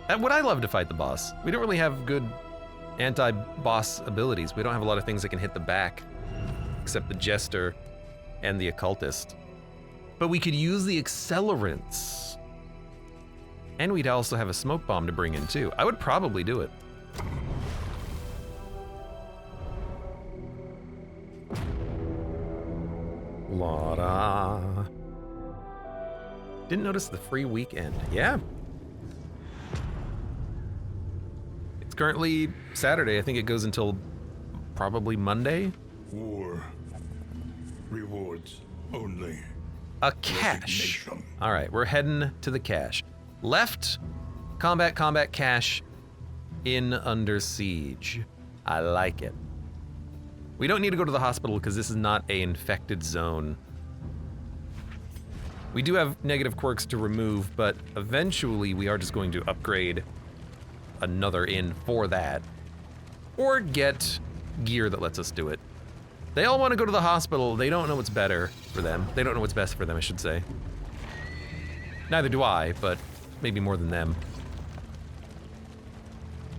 Would I love to fight the boss? We don't really have good anti-boss abilities. We don't have a lot of things that can hit the back, except the Jester and the Occultist. But we could use the accelerants. And we'd also have a smoke bomb to bring in too. I would probably do it. La-da. Didn't notice the free weekend. Yeah. It's currently Saturday. I think it goes until probably Monday. War. Rewards only. A cache. All right, we're heading to the cache. Left, combat, cache, in Under Siege. I like it. We don't need to go to the hospital because this is not an infected zone. We do have negative quirks to remove, but eventually we are just going to upgrade another inn for that. Or get gear that lets us do it. They all want to go to the hospital. They don't know what's better for them. They don't know what's best for them, I should say. Neither do I, but maybe more than them.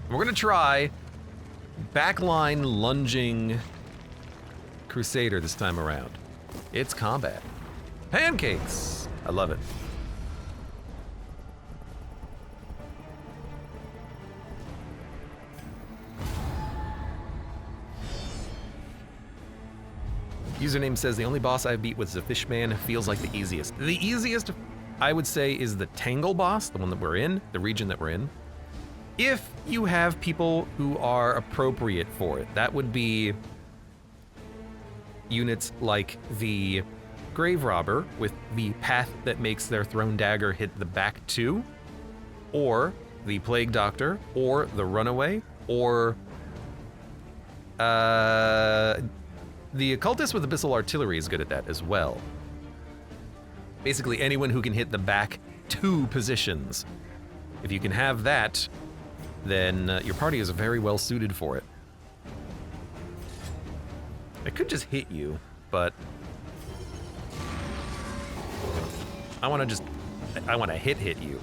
We're gonna try backline lunging Crusader this time around. It's combat. Pancakes! I love it. Username says the only boss I beat was the Fishman. Feels like the easiest. The easiest, I would say, is the Tangle boss, the one that we're in, the region that we're in. If you have people who are appropriate for it, that would be units like the Grave Robber with the path that makes their thrown dagger hit the back too, or the Plague Doctor, or the Runaway, or the Occultist with Abyssal Artillery is good at that as well. Basically anyone who can hit the back two positions. If you can have that, then your party is very well suited for it. I could just hit you, but I want to hit you.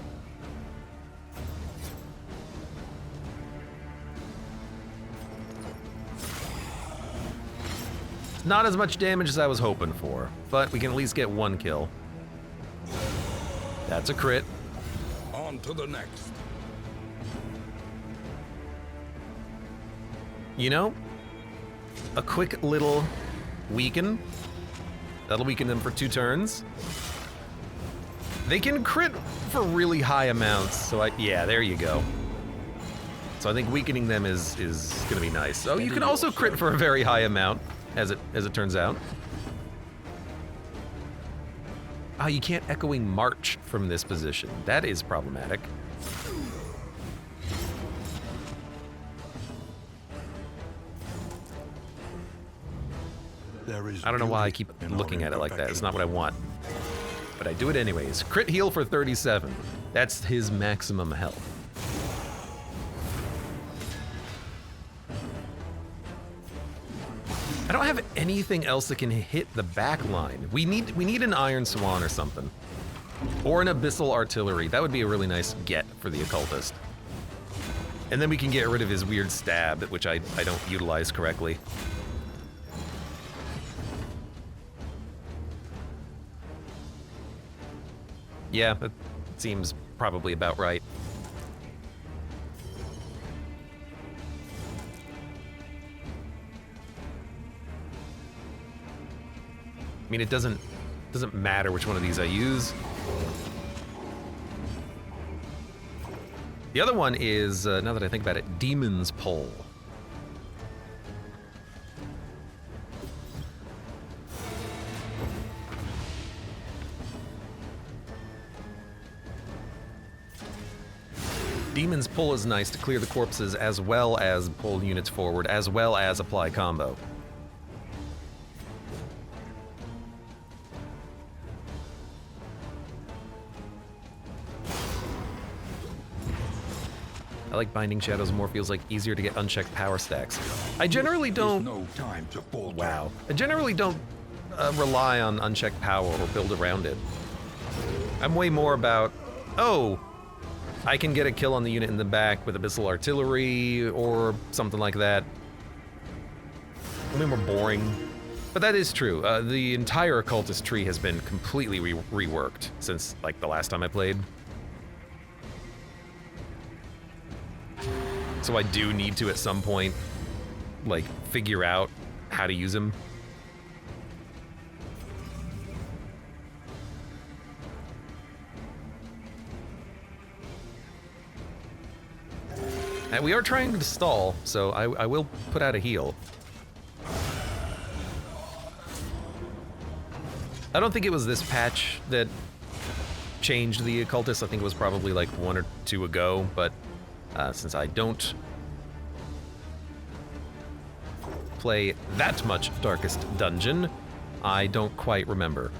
Not as much damage as I was hoping for, but we can at least get one kill. That's a crit. On to the next. You know, a quick little weaken. That'll weaken them for 2 turns. They can crit for really high amounts, so yeah, there you go. So I think weakening them is gonna be nice. Oh, you can also crit for a very high amount, as it turns out. Ah, you can't echoing march from this position. That is problematic. I don't know why I keep looking at it like that. It's not what I want. But I do it anyways. Crit heal for 37. That's his maximum health. I don't have anything else that can hit the back line. We need an Iron Swan or something. Or an Abyssal Artillery. That would be a really nice get for the Occultist. And then we can get rid of his weird stab, which I don't utilize correctly. Yeah, that seems probably about right. I mean, it doesn't matter which one of these I use. The other one is, now that I think about it, Demon's Pole. Demon's Pull is nice to clear the corpses as well as pull units forward, as well as apply combo. I like Binding Shadows more, feels like easier to get unchecked power stacks. I generally don't... No time to falter. Wow. I generally don't rely on unchecked power or build around it. I'm way more about, oh, I can get a kill on the unit in the back with Abyssal Artillery or something like that. I mean, more boring. But that is true. The entire occultist tree has been completely reworked since, like, the last time I played. So I do need to, at some point, like, figure out how to use him. And we are trying to stall, so I will put out a heal. I don't think it was this patch that changed the occultist. I think it was probably like 1 or 2 ago, but since I don't play that much Darkest Dungeon, I don't quite remember.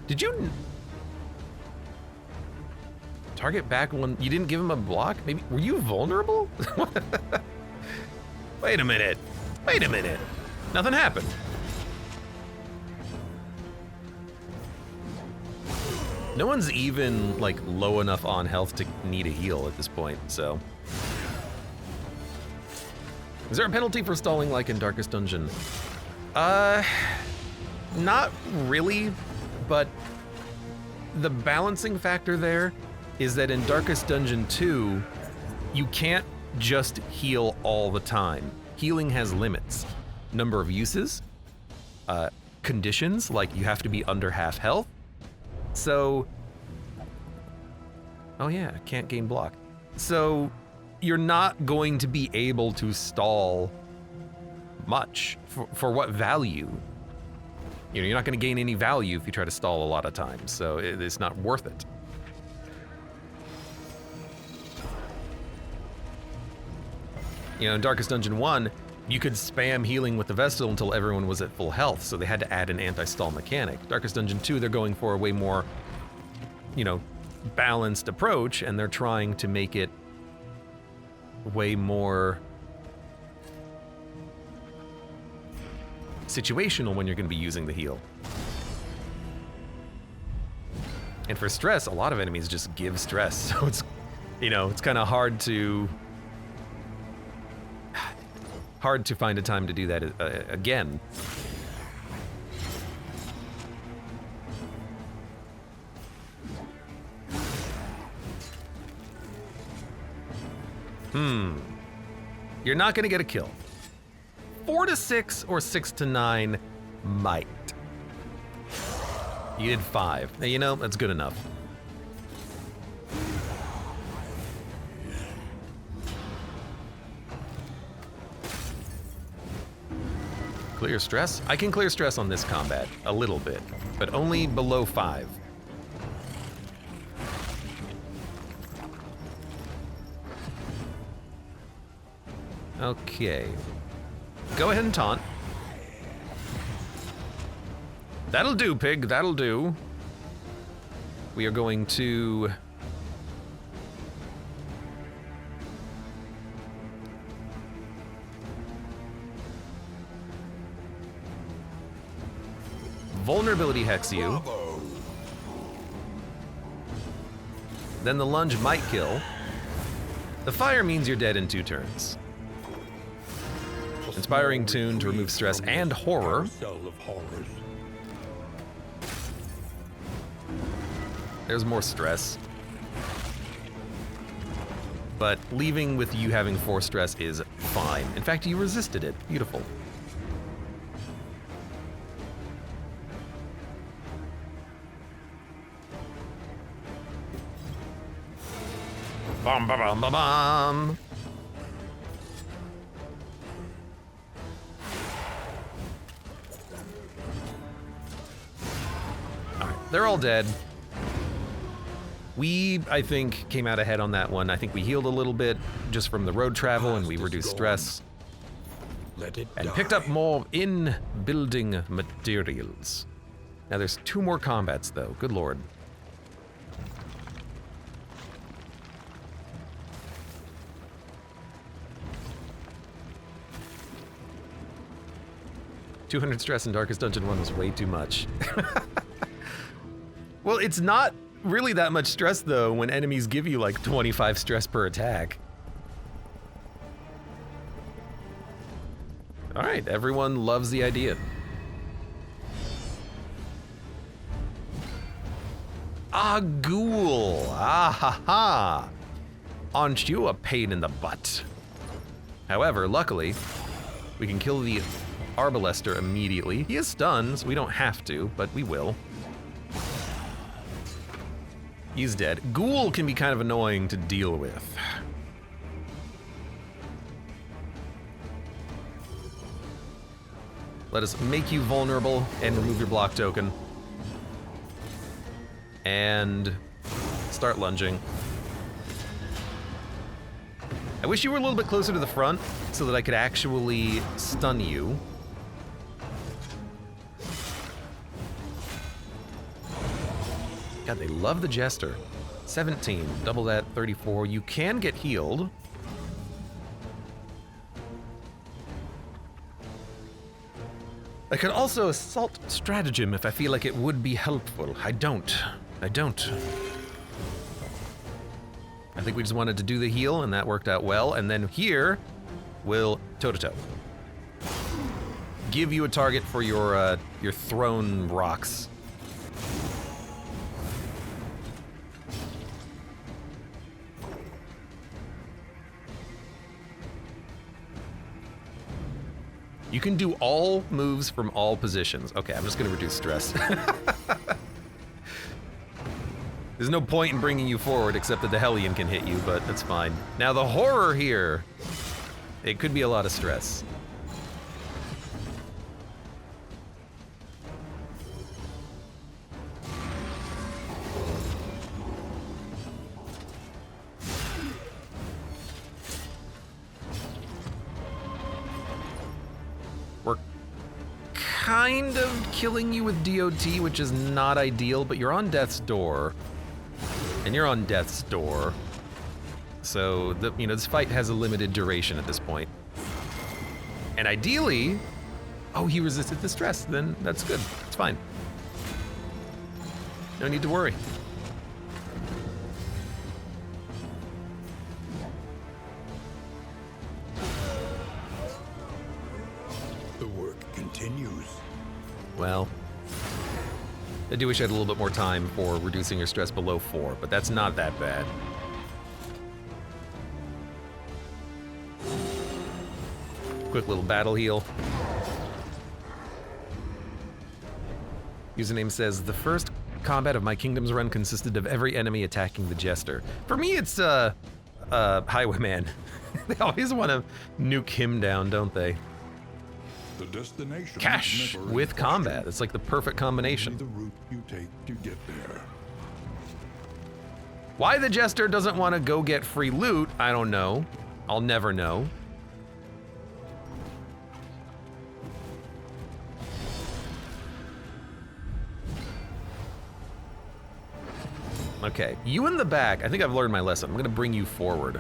Did you target back one? You didn't give him a block? Maybe were you vulnerable? Wait a minute. Wait a minute. Nothing happened. No one's even like low enough on health to need a heal at this point, so. Is there a penalty for stalling like in Darkest Dungeon? Not really, but the balancing factor there is that in Darkest Dungeon 2, you can't just heal all the time. Healing has limits. Number of uses, conditions, like you have to be under half health. So, oh yeah, can't gain block. So, you're not going to be able to stall much. For what value? You know, you're not going to gain any value if you try to stall a lot of times, so it's not worth it. You know, in Darkest Dungeon 1, you could spam healing with the Vestal until everyone was at full health, so they had to add an anti-stall mechanic. Darkest Dungeon 2, they're going for a way more, you know, balanced approach, and they're trying to make it way more situational when you're going to be using the heal. And for stress, a lot of enemies just give stress, so it's, you know, it's kind of hard to find a time to do that again. You're not gonna get a kill. 4 to 6 or 6 to 9 might. You did 5. Now, you know, that's good enough. Clear stress? I can clear stress on this combat, a little bit, but only below 5. Okay. Go ahead and taunt. That'll do, pig, that'll do. We are going to... Vulnerability hex you. Bravo. Then the lunge might kill. The fire means you're dead in 2 turns. Inspiring tune to remove stress and horror. Carousel of horrors. There's more stress. But leaving with you having 4 stress is fine. In fact, you resisted it. Beautiful. Bum, bum, bum, bum, bum. They're all dead. We, I think, came out ahead on that one. I think we healed a little bit just from the road travel, and we reduced stress. Let it And die. picked up more in-building materials. Now there's 2 more combats, though. Good lord. $200 stress in Darkest Dungeon 1 was way too much. Well, it's not really that much stress, though, when enemies give you like 25 stress per attack. All right, everyone loves the idea. Ah, ghoul. Ah, ha, ha. Aren't you a pain in the butt? However, luckily, we can kill the Arbalester immediately. He is stunned, so we don't have to, but we will. He's dead. Ghoul can be kind of annoying to deal with. Let us make you vulnerable and remove your block token. And start lunging. I wish you were a little bit closer to the front so that I could actually stun you. God, they love the Jester. 17, double that, 34. You can get healed. I could also assault stratagem if I feel like it would be helpful. I don't. I think we just wanted to do the heal, and that worked out well. And then here, we'll toe-to-toe. Give you a target for your thrown rocks. You can do all moves from all positions. Okay, I'm just gonna reduce stress. There's no point in bringing you forward except that the Hellion can hit you, but that's fine. Now the horror here, it could be a lot of stress. We're kind of killing you with DOT, which is not ideal, but you're on death's door. And you're on death's door. So, this fight has a limited duration at this point. And ideally, oh, he resisted the stress, then that's good. It's fine. No need to worry. The work continues. Well, I do wish I had a little bit more time for reducing your stress below 4, but that's not that bad. Quick little battle heal. Username says, the first combat of my Kingdom's Run consisted of every enemy attacking the Jester. For me, it's, Highwayman. They always want to nuke him down, don't they? The destination Cash never with in combat. question. It's like the perfect combination. Only the route you take to get there. Why the Jester doesn't want to go get free loot, I don't know. I'll never know. Okay, you in the back. I think I've learned my lesson. I'm gonna bring you forward.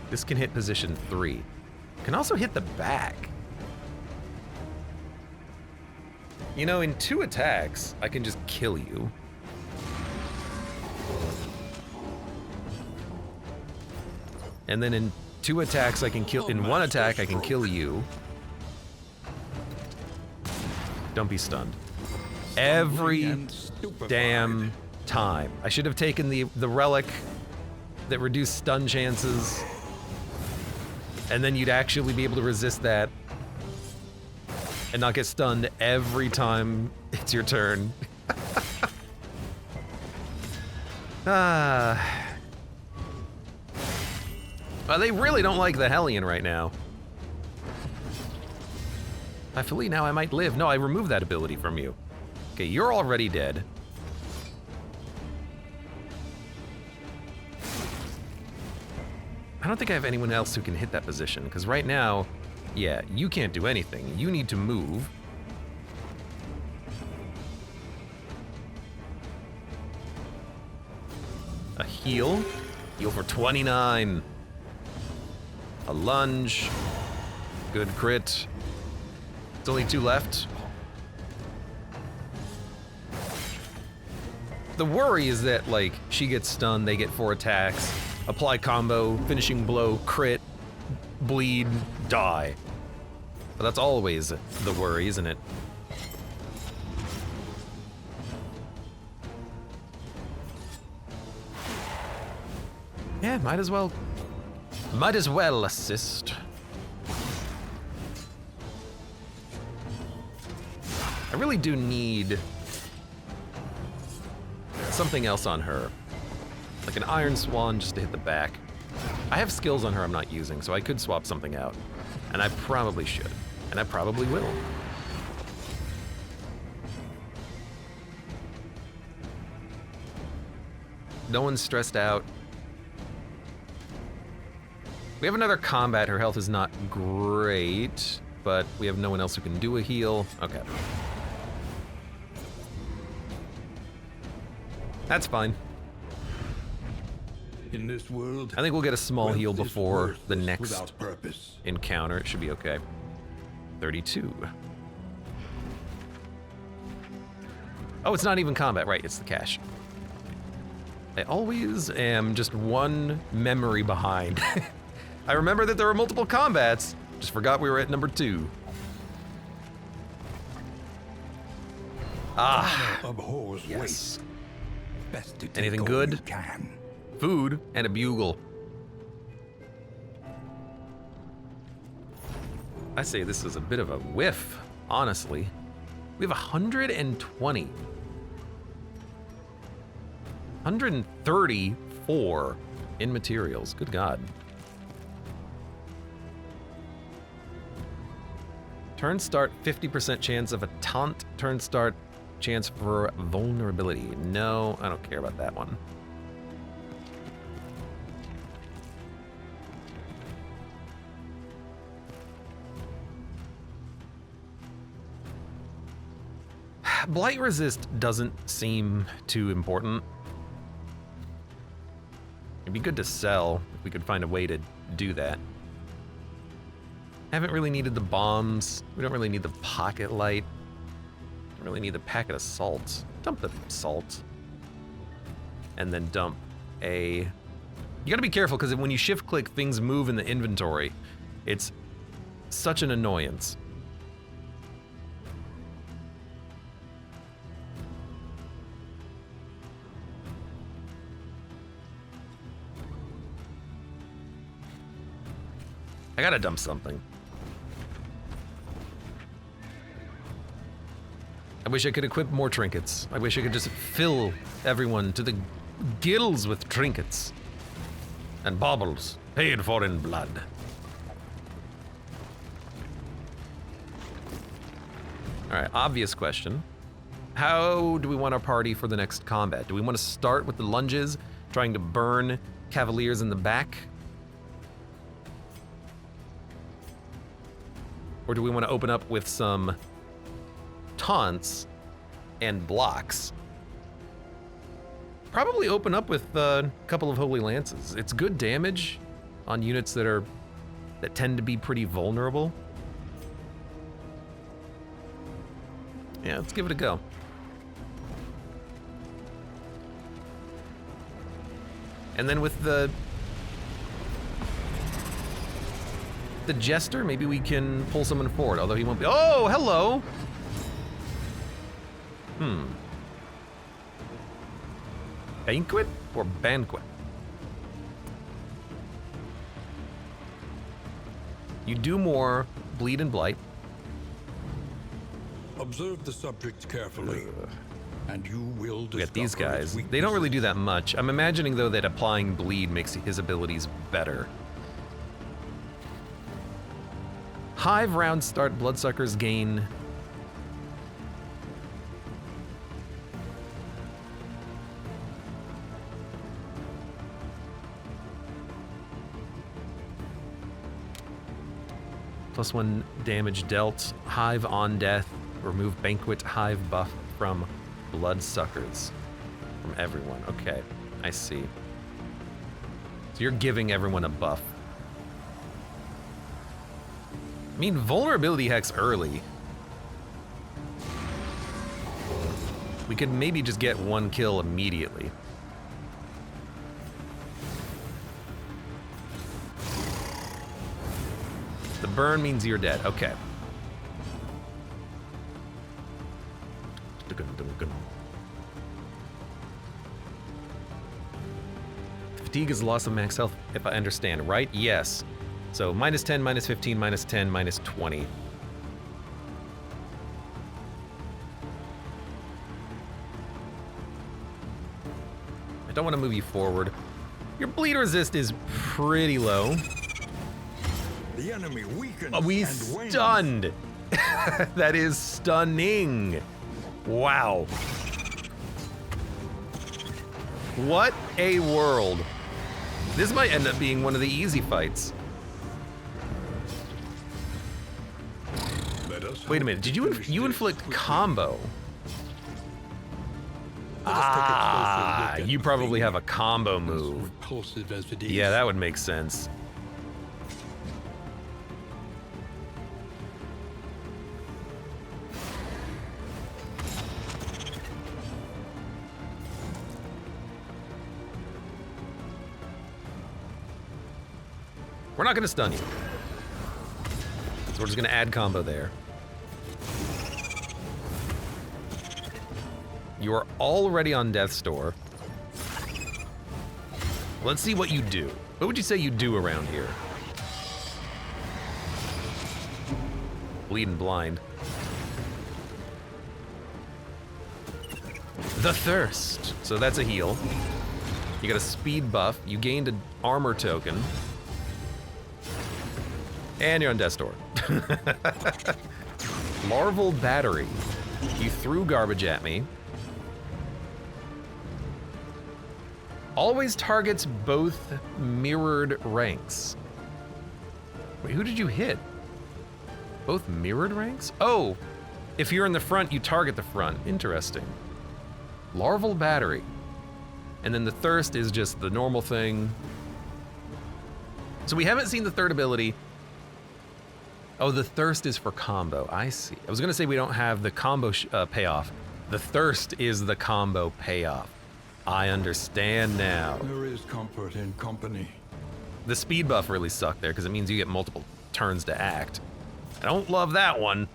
This can hit position 3. Can also hit the back. You know, in 2 attacks, I can just kill you. And then in 2 attacks, I can kill. In 1 attack, I can kill you. Don't be stunned. Every damn time. I should have taken the relic that reduced stun chances. And then you'd actually be able to resist that and not get stunned every time it's your turn. Well, they really don't like the Hellion right now. I believe now I might live. No, I removed that ability from you. Okay, you're already dead. I don't think I have anyone else who can hit that position, because right now, yeah, you can't do anything. You need to move. A heal. Heal for 29. A lunge. Good crit. It's only 2 left. The worry is that, like, she gets stunned, they get 4 attacks, apply combo, finishing blow, crit, bleed, die. But that's always the worry, isn't it? Yeah, might as well. Might as well assist. I really do need something else on her. Like an Iron Swan just to hit the back. I have skills on her I'm not using, so I could swap something out. And I probably should. And I probably will. No one's stressed out. We have another combat. Her health is not great, but we have no one else who can do a heal. Okay. That's fine. In this world, I think we'll get a small heal wealth is before the worthless next without purpose. encounter. It should be okay. 32. Oh, it's not even combat, right? It's the cash. I always am just one memory behind. I remember that there were multiple combats. Just forgot we were at number 2. Ah, Abhors yes. waste. Best to take Anything all good? you can. Food and a bugle. I say this is a bit of a whiff, honestly. We have 120. 134 in materials. Good God. Turn start, 50% chance of a taunt. Turn start, chance for vulnerability. No, I don't care about that one. Blight resist doesn't seem too important. It'd be good to sell if we could find a way to do that. Haven't really needed the bombs. We don't really need the pocket light. Don't really need the packet of salt. Dump the salt. And then dump a... You gotta be careful because when you shift click, things move in the inventory. It's such an annoyance. I gotta dump something. I wish I could equip more trinkets. I wish I could just fill everyone to the gills with trinkets. And baubles, paid for in blood. Alright, obvious question. How do we want our party for the next combat? Do we want to start with the lunges, trying to burn cavaliers in the back? Or do we want to open up with some taunts and blocks? Probably open up with a couple of Holy Lances. It's good damage on units that tend to be pretty vulnerable. Yeah, let's give it a go. And then with the Jester, maybe we can pull someone forward, although he won't be. Oh, hello! Banquet or Banquet? You do more bleed and blight. Observe the subject carefully, and you will discover We got these its guys. They don't weaknesses. really do that much. I'm imagining, though, that applying bleed makes his abilities better. Hive round start, Bloodsuckers gain. +1 damage dealt. Hive on death. Remove Banquet Hive buff from Bloodsuckers. From everyone. Okay, I see. So you're giving everyone a buff. I mean, vulnerability hex early We could maybe just get one kill immediately. The burn means you're dead. Okay. Fatigue is loss of max health, if I understand, right? Yes. So minus 10, minus 15, minus 10, minus 20. I don't want to move you forward. Your bleed resist is pretty low. The enemy weakens We and wanes. stunned. That is stunning. Wow. What a world. This might end up being one of the easy fights. Let us Wait a minute, did you finish this inflict quickly. combo? Let us take a closer look at You the probably thing, have a combo as move. repulsive as it is. Yeah, that would make sense. We're not gonna stun you. So we're just gonna add combo there. You are already on Death's Door. Let's see what you do. What would you say you do around here? Bleeding blind. The Thirst. So that's a heal. You got a speed buff. You gained an armor token. And you're on Death's Door. Larval Battery. You threw garbage at me. Always targets both mirrored ranks. Wait, who did you hit? Both mirrored ranks? Oh, if you're in the front, you target the front. Interesting. Larval Battery. And then the Thirst is just the normal thing. So we haven't seen the third ability. Oh, the Thirst is for combo. I see. I was gonna say we don't have the combo payoff. The Thirst is the combo payoff. I understand now. There is comfort in company. The speed buff really sucked there because it means you get multiple turns to act. I don't love that one.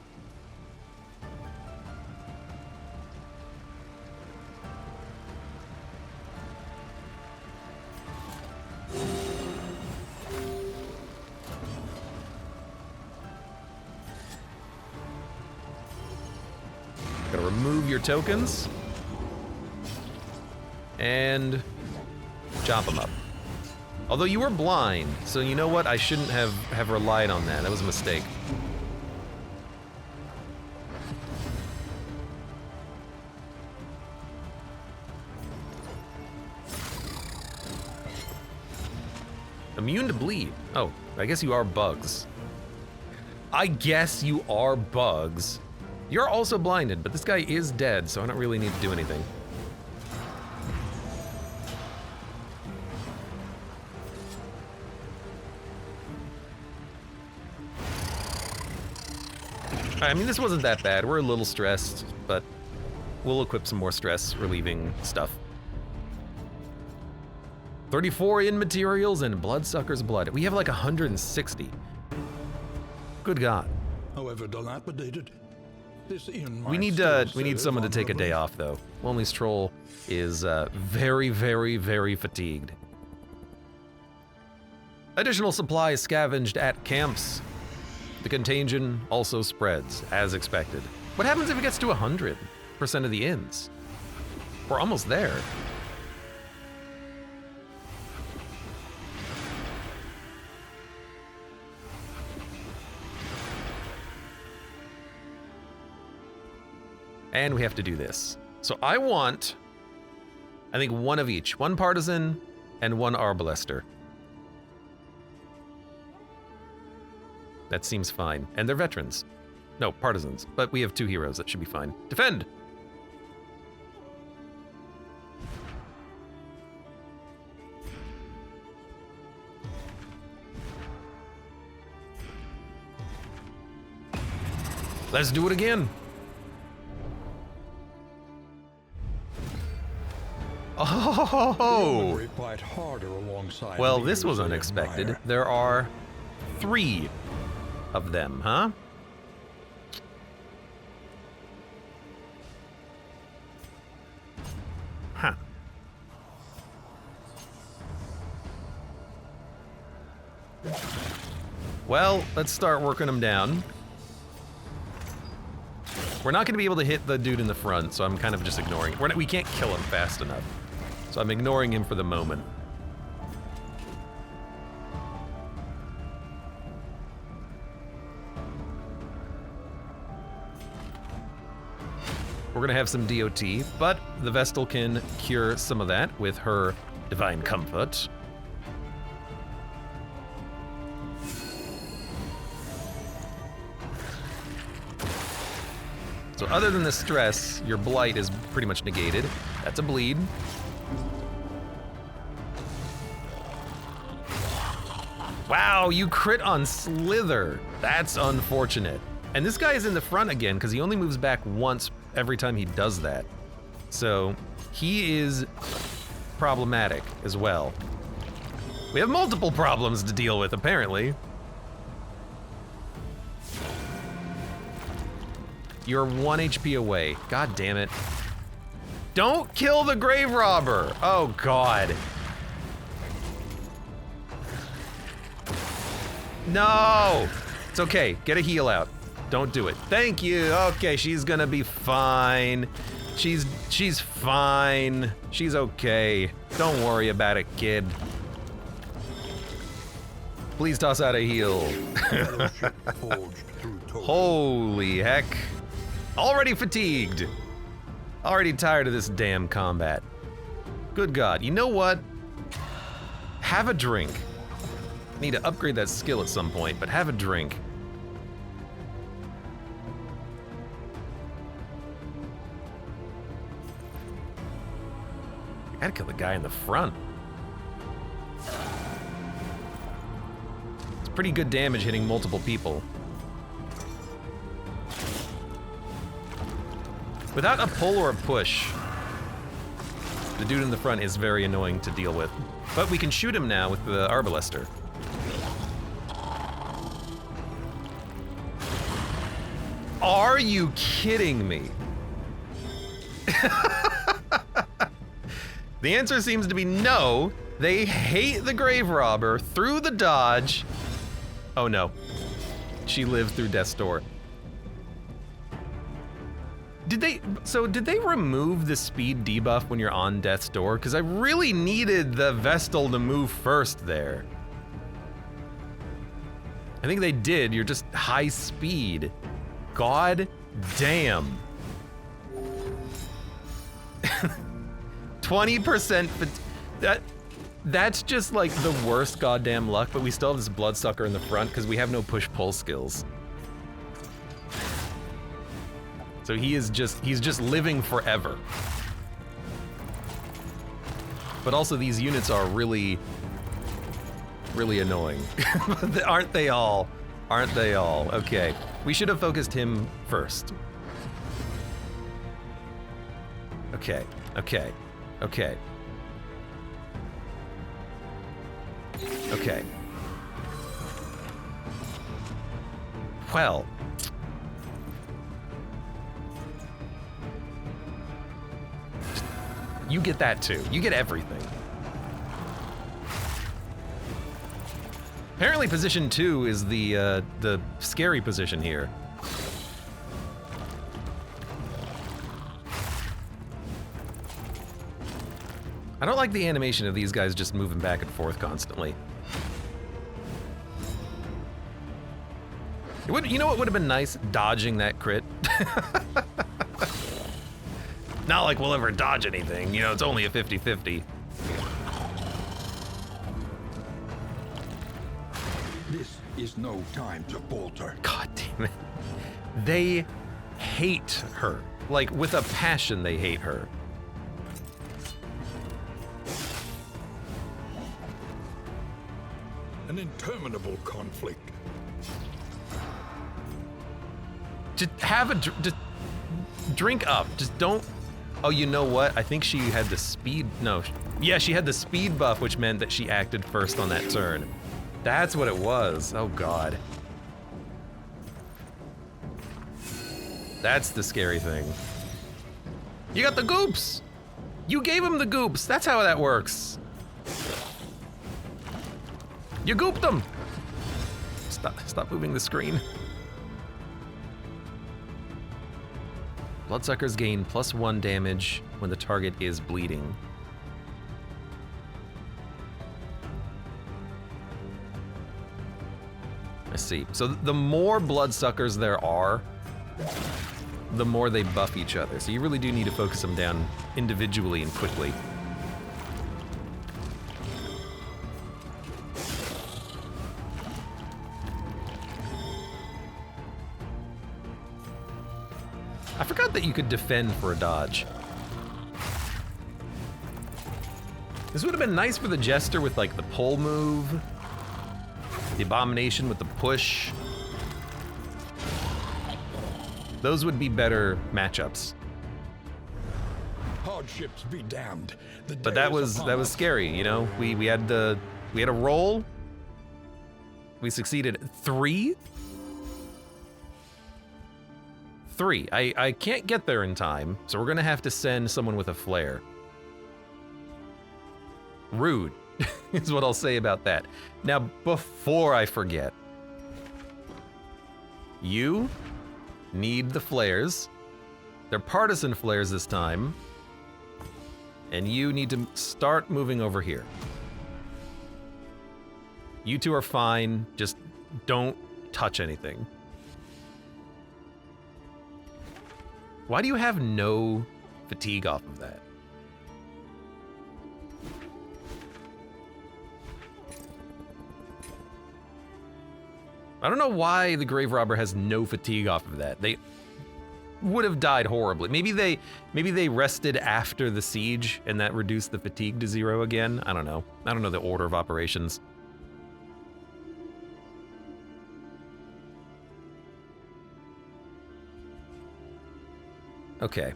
Gotta remove your tokens. And chop them up. Although you were blind, so you know what? I shouldn't have relied on that. That was a mistake. Immune to bleed. Oh, I guess you are bugs. I guess you are bugs. You're also blinded, but this guy is dead, so I don't really need to do anything. I mean, this wasn't that bad. We're a little stressed, but we'll equip some more stress-relieving stuff. 34 in materials and Bloodsuckers blood. We have like 160. Good God. However dilapidated, this inn We need someone to take a day off, though. Lonely's Troll is very, very, very fatigued. Additional supplies scavenged at camps. The contagion also spreads, as expected. What happens if it gets to 100% of the inns? We're almost there. And we have to do this. So I want, I think, one of each. One partisan and one arbalister. That seems fine. And they're veterans. No, partisans. But we have 2 heroes. That should be fine. Defend! Let's do it again. Oh! They fight harder alongside Well, this leaders was they unexpected. admire. There are 3 of them, huh? Huh. Well, let's start working them down. We're not going to be able to hit the dude in the front, so I'm kind of just ignoring. We can't kill him fast enough. So I'm ignoring him for the moment. We're gonna have some DOT, but the Vestal can cure some of that with her Divine Comfort. So other than the stress, your blight is pretty much negated. That's a bleed. Wow, you crit on Slither. That's unfortunate. And this guy is in the front again because he only moves back once every time he does that. So he is problematic as well. We have multiple problems to deal with, apparently. You're 1 HP away. God damn it. Don't kill the grave robber. Oh God. No. It's okay. Get a heal out. Don't do it. Thank you. Okay, she's gonna be fine. She's fine. She's okay. Don't worry about it, kid. Please toss out a heal. Fellowship forged through toil. Holy heck. Already fatigued. Already tired of this damn combat. Good God. You know what? Have a drink. Need to upgrade that skill at some point, but have a drink. I gotta kill the guy in the front. It's pretty good damage hitting multiple people. Without a pull or a push, the dude in the front is very annoying to deal with. But we can shoot him now with the Arbalester. Are you kidding me? The answer seems to be no. They hate the grave robber through the dodge. Oh no. She lived through Death's Door. Did they remove the speed debuff when you're on Death's Door? Because I really needed the Vestal to move first there. I think they did. You're just high speed. God damn. 20% that's just like the worst goddamn luck, but we still have this Bloodsucker in the front because we have no push-pull skills. So he's just living forever. But also these units are really annoying. Aren't they all? Aren't they all? Okay. We should have focused him first. Okay. Okay. Okay. Okay. Well. You get that too. You get everything. Apparently position 2 is the scary position here. I don't like the animation of these guys just moving back and forth constantly. You know what would have been nice? Dodging that crit. Not like we'll ever dodge anything, you know, it's only a 50-50. This is no time to falter. God damn it. They hate her. Like, with a passion, they hate her. An interminable conflict. Just have a just drink up. Just don't Oh, you know what? I think she had the speed, no. Yeah, she had the speed buff, which meant that she acted first on that turn. That's what it was. Oh, God. That's the scary thing. You got the goops! You gave him the goops. That's how that works. You gooped them. Stop moving the screen. Bloodsuckers gain +1 damage when the target is bleeding. I see. So the more Bloodsuckers there are, the more they buff each other. So you really do need to focus them down individually and quickly. I forgot that you could defend for a dodge. This would have been nice for the Jester with like the pull move, the Abomination with the push. Those would be better matchups. Hardships be damned. But that was scary, you know? We had a roll. We succeeded 3. 3. I can't get there in time, so we're gonna have to send someone with a flare. Rude, is what I'll say about that. Now, before I forget, you need the flares. They're partisan flares this time. And you need to start moving over here. You two are fine, just don't touch anything. Why do you have no fatigue off of that? I don't know why the Grave Robber has no fatigue off of that. They would have died horribly. Maybe they rested after the siege and that reduced the fatigue to 0 again. I don't know. I don't know the order of operations. Okay.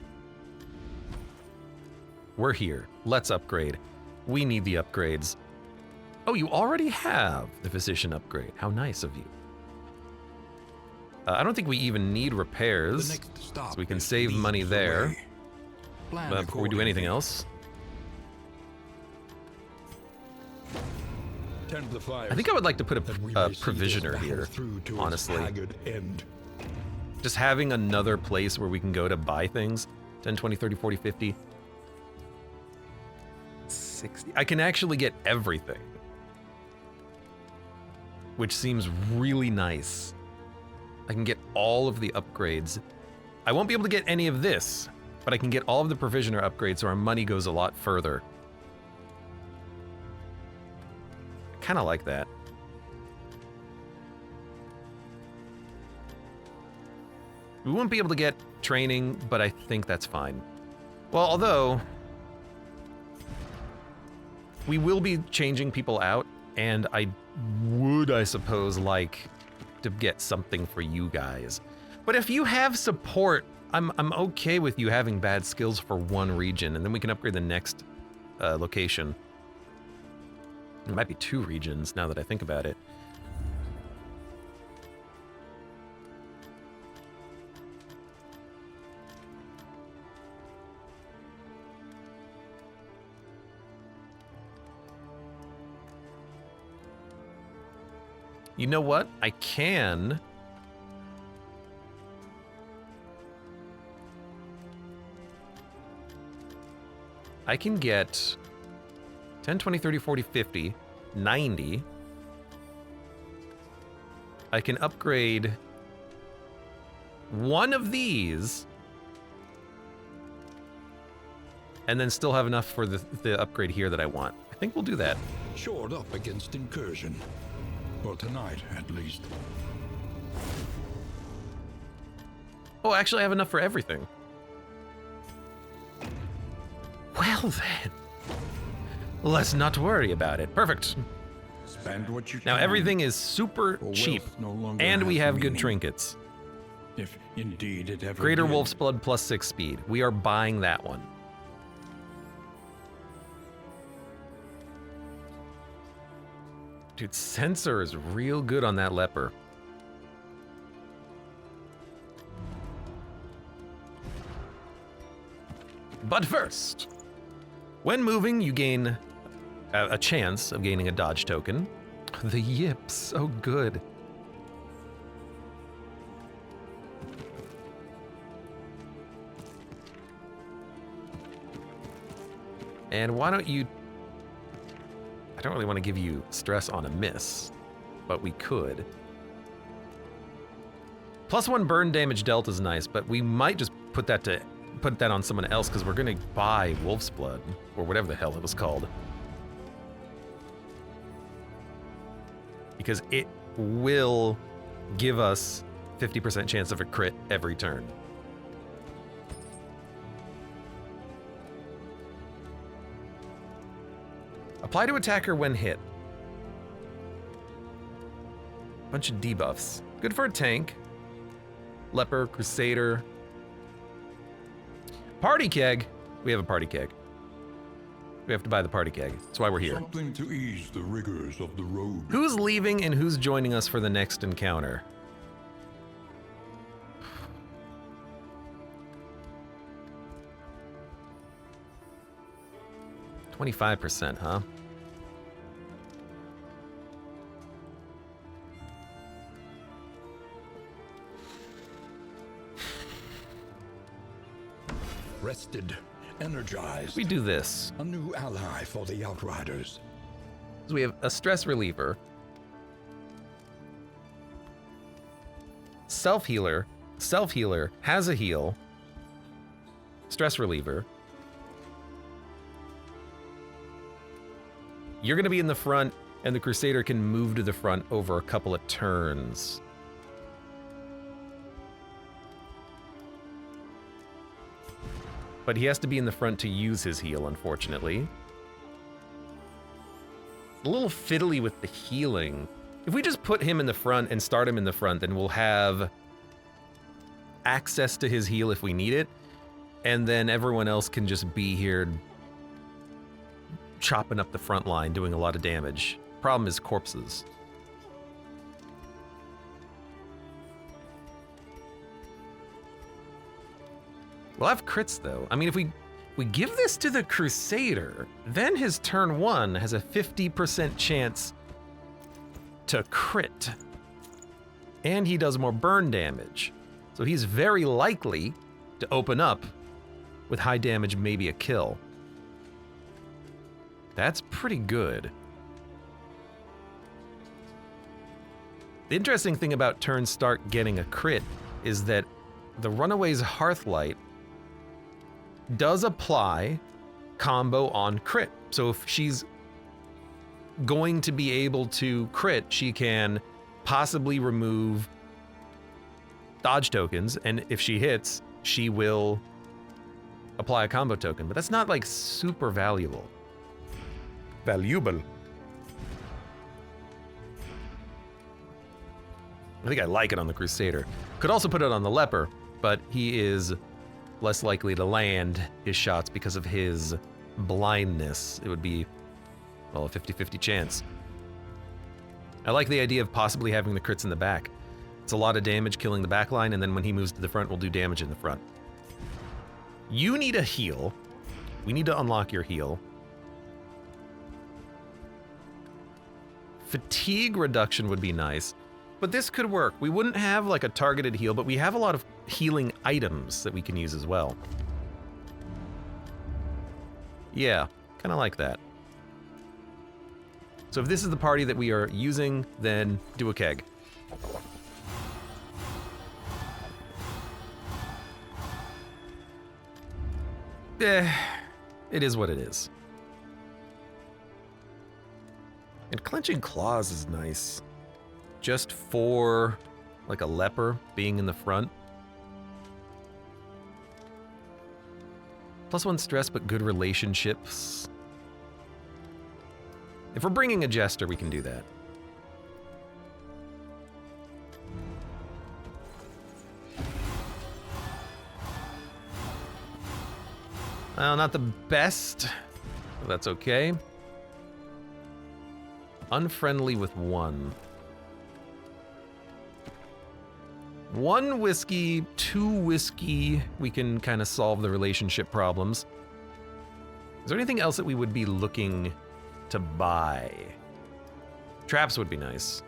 We're here. Let's upgrade. We need the upgrades. Oh, you already have the physician upgrade. How nice of you. I don't think we even need repairs, so we can save money there. Before we do anything else. I think I would like to put a provisioner here, honestly. Just having another place where we can go to buy things. 10, 20, 30, 40, 50. 60. I can actually get everything. Which seems really nice. I can get all of the upgrades. I won't be able to get any of this, but I can get all of the provisioner upgrades so our money goes a lot further. I kind of like that. We won't be able to get training, but I think that's fine. Well, although we will be changing people out, and I would, I suppose, like to get something for you guys. But if you have support, I'm okay with you having bad skills for one region, and then we can upgrade the next location. It might be 2 regions now that I think about it. You know what? I can. I can get 10, 20, 30, 40, 50, 90. I can upgrade one of these and then still have enough for the upgrade here that I want. I think we'll do that. Shored up against incursion. Well, tonight, at least. Oh, actually, I have enough for everything. Well, then. Let's not worry about it. Perfect. Spend what you now, can. everything is super cheap, and we have good trinkets. If indeed it ever Greater did. Wolf's Blood +6 speed. We are buying that one. Dude, sensor is real good on that leper. But first, when moving, you gain a chance of gaining a dodge token. The yip, so good. And why don't you... I don't really want to give you stress on a miss, but we could. +1 burn damage dealt is nice, but we might just put that on someone else because we're going to buy Wolf's Blood, or whatever the hell it was called. Because it will give us 50% chance of a crit every turn. Apply to attacker when hit. Bunch of debuffs. Good for a tank. Leper, Crusader. Party keg. We have a party keg. We have to buy the party keg. That's why we're here. Something to ease the rigors of the road. Who's leaving and who's joining us for the next encounter? %, huh? Rested, energized. We do this. A new ally for the Outriders. So we have a stress reliever. Self-healer. Self-healer has a heal. Stress reliever. You're going to be in the front, and the Crusader can move to the front over a couple of turns. But he has to be in the front to use his heal, unfortunately. A little fiddly with the healing. If we just put him in the front and start him in the front, then we'll have access to his heal if we need it, and then everyone else can just be here chopping up the front line, doing a lot of damage. Problem is corpses. We'll have crits, though. I mean, if we give this to the Crusader, then his turn 1 has a 50% chance to crit. And he does more burn damage. So he's very likely to open up with high damage, maybe a kill. That's pretty good. The interesting thing about turn start getting a crit is that the Runaway's Hearthlight does apply combo on crit. So if she's going to be able to crit, she can possibly remove dodge tokens, and if she hits, she will apply a combo token, but that's not like super valuable. Valuable. I think I like it on the Crusader. Could also put it on the Leper, but he is less likely to land his shots because of his blindness. It would be, well, a 50-50 chance. I like the idea of possibly having the crits in the back. It's a lot of damage killing the back line, and then when he moves to the front, we'll do damage in the front. You need a heal. We need to unlock your heal. Fatigue reduction would be nice, but this could work. We wouldn't have like a targeted heal, but we have a lot of healing items that we can use as well. Yeah, kind of like that. So if this is the party that we are using, then do a keg. It is what it is. And clenching claws is nice. Just for like a leper being in the front. +1 stress, but good relationships. If we're bringing a jester, we can do that. Well, not the best, but that's okay. Unfriendly with one. One whiskey, two whiskey. We can kind of solve the relationship problems. Is there anything else that we would be looking to buy? Traps would be nice.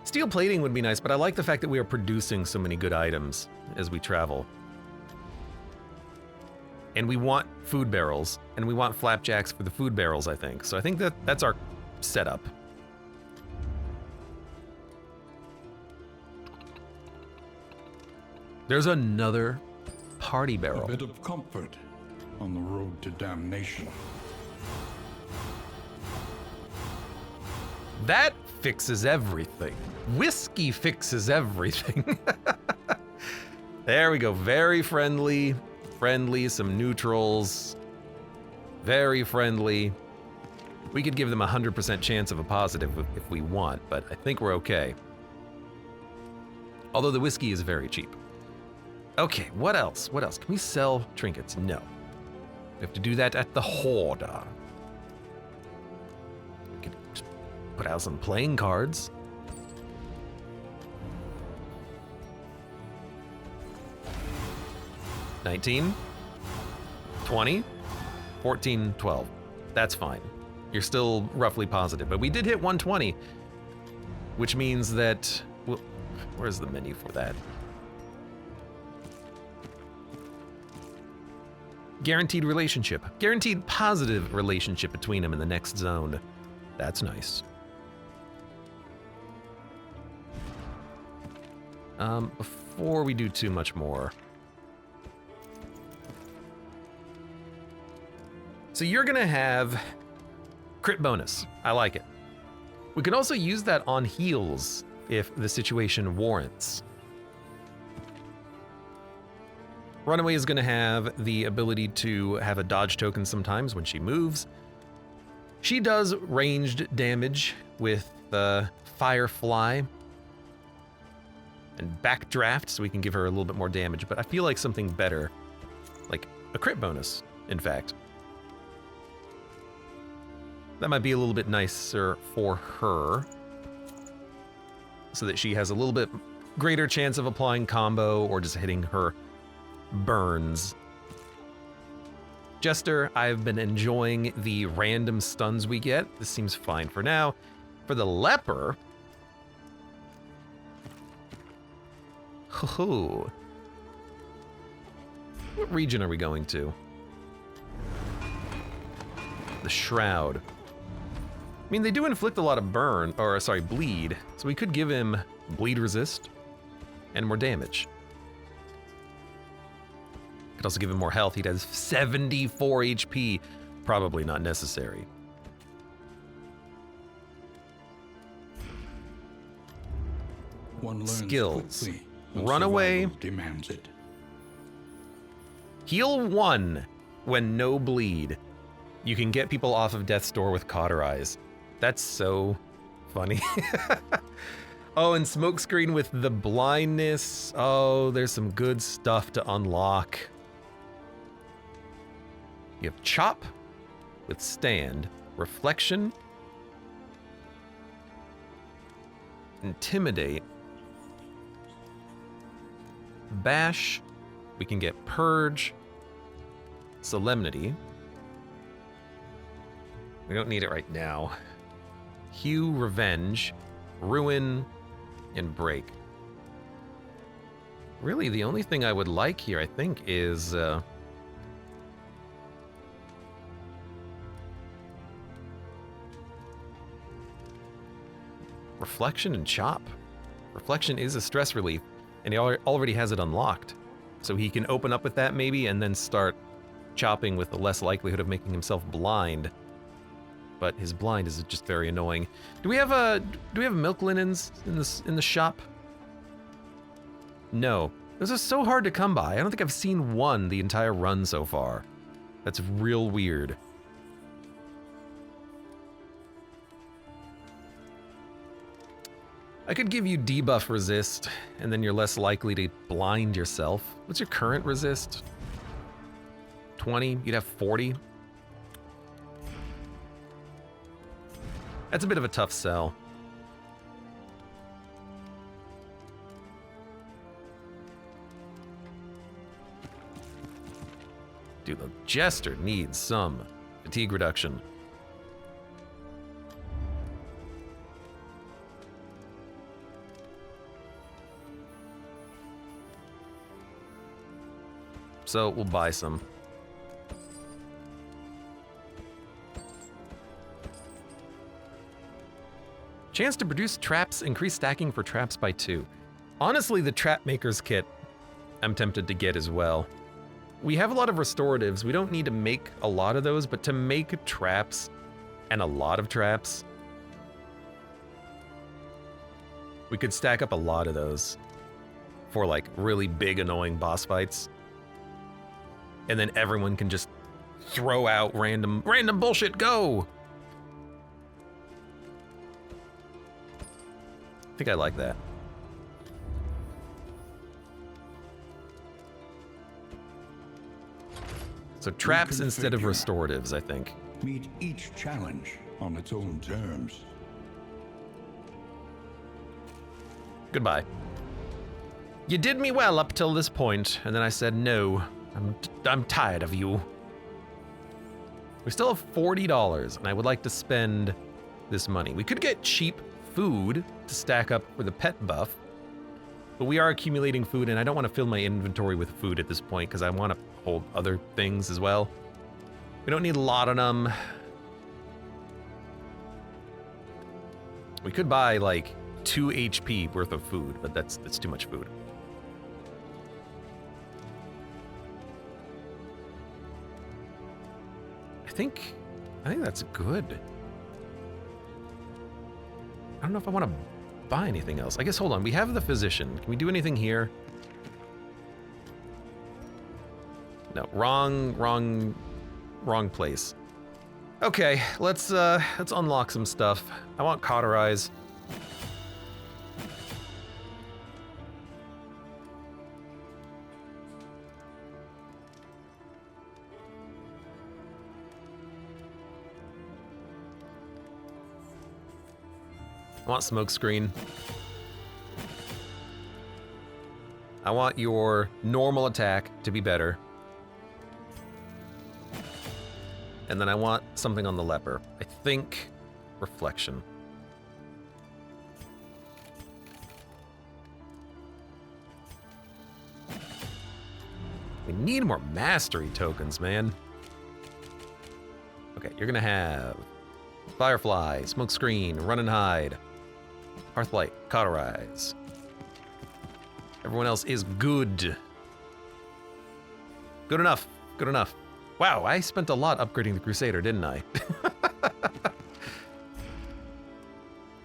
Steel plating would be nice, but I like the fact that we are producing so many good items as we travel. And we want food barrels, and we want flapjacks for the food barrels, I think. So I think that's our setup. There's another party barrel. A bit of comfort on the road to damnation. That fixes everything. Whiskey fixes everything. There we go. Very friendly. Friendly, some neutrals. Very friendly. We could give them a 100% chance of a positive if we want, but I think we're okay. Although the whiskey is very cheap. Okay, what else? What else? Can we sell trinkets? No. We have to do that at the Hoarder. We could just put out some playing cards. $19, $20, $14, $12. That's fine. You're still roughly positive, but we did hit 120, which means that, well, where's the menu for that? Guaranteed relationship. Guaranteed positive relationship between them in the next zone. That's nice. Before we do too much more. So you're gonna have crit bonus. I like it. We can also use that on heals if the situation warrants. Runaway is gonna have the ability to have a dodge token sometimes when she moves. She does ranged damage with the Firefly and backdraft, so we can give her a little bit more damage, but I feel like something better, like a crit bonus, in fact. That might be a little bit nicer for her, so that she has a little bit greater chance of applying combo or just hitting her burns. Jester, I've been enjoying the random stuns we get. This seems fine for now. For the leper, what region are we going to? The Shroud. I mean, they do inflict a lot of bleed, so we could give him bleed resist and more damage. Could also give him more health. He has 74 HP. Probably not necessary. One learns Skills. quickly when Runaway. survival demands it. Heal 1 when no bleed. You can get people off of death's door with cauterize. That's so funny. Oh, and smokescreen with the blindness. Oh, there's some good stuff to unlock. You have chop, withstand, reflection, intimidate, bash. We can get purge, solemnity. We don't need it right now. Hue, revenge, ruin, and break. Really, the only thing I would like here, I think, is reflection and chop. Reflection is a stress relief, and he already has it unlocked. So he can open up with that maybe, and then start chopping with the less likelihood of making himself blind. But his blind is just very annoying. Do we have milk linens in the shop? No. Those are so hard to come by. I don't think I've seen one the entire run so far. That's real weird. I could give you debuff resist, and then you're less likely to blind yourself. What's your current resist? 20, you'd have 40. That's a bit of a tough sell. Dude, the Jester needs some fatigue reduction. So we'll buy some. Chance to produce traps, increase stacking for traps by 2. Honestly, the Trap Maker's Kit I'm tempted to get as well. We have a lot of restoratives. We don't need to make a lot of those, but to make traps and a lot of traps, we could stack up a lot of those for like really big annoying boss fights. And then everyone can just throw out random bullshit, go! I think I like that. So traps instead of restoratives, I think. Meet each challenge on its own terms. Goodbye. You did me well up till this point, and then I said no. I'm tired of you. We still have $40, and I would like to spend this money. We could get cheap food to stack up for the pet buff, but we are accumulating food, and I don't want to fill my inventory with food at this point because I want to hold other things as well. We don't need a lot of them. We could buy like 2 HP worth of food, but that's too much food. I think that's good. I don't know if I want to buy anything else. I guess, hold on, we have the physician. Can we do anything here? No, wrong place. Okay, let's unlock some stuff. I want cauterize. I want smoke screen. I want your normal attack to be better. And then I want something on the leper. I think reflection. We need more mastery tokens, man. Okay, you're gonna have Firefly, Smoke Screen, Run and Hide, Hearthlight, Cauterize. Everyone else is good. Good enough, good enough. Wow, I spent a lot upgrading the Crusader, didn't I?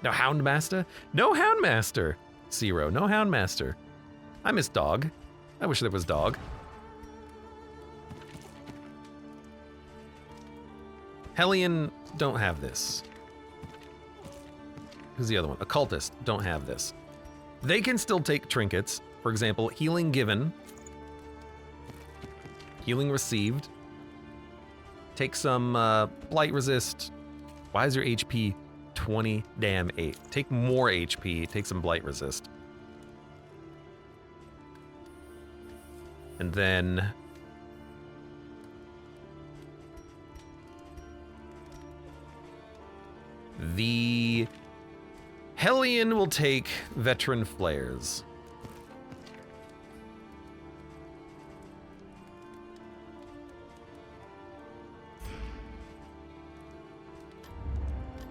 No Houndmaster? No Houndmaster! Zero, no Houndmaster. I miss Dog. I wish there was Dog. Hellion don't have this. Who's the other one? Occultist don't have this. They can still take trinkets. For example, healing given. Healing received. Take some blight resist. Why is your HP 20 damn 8? Take more HP, take some blight resist. And then the Hellion will take veteran flares.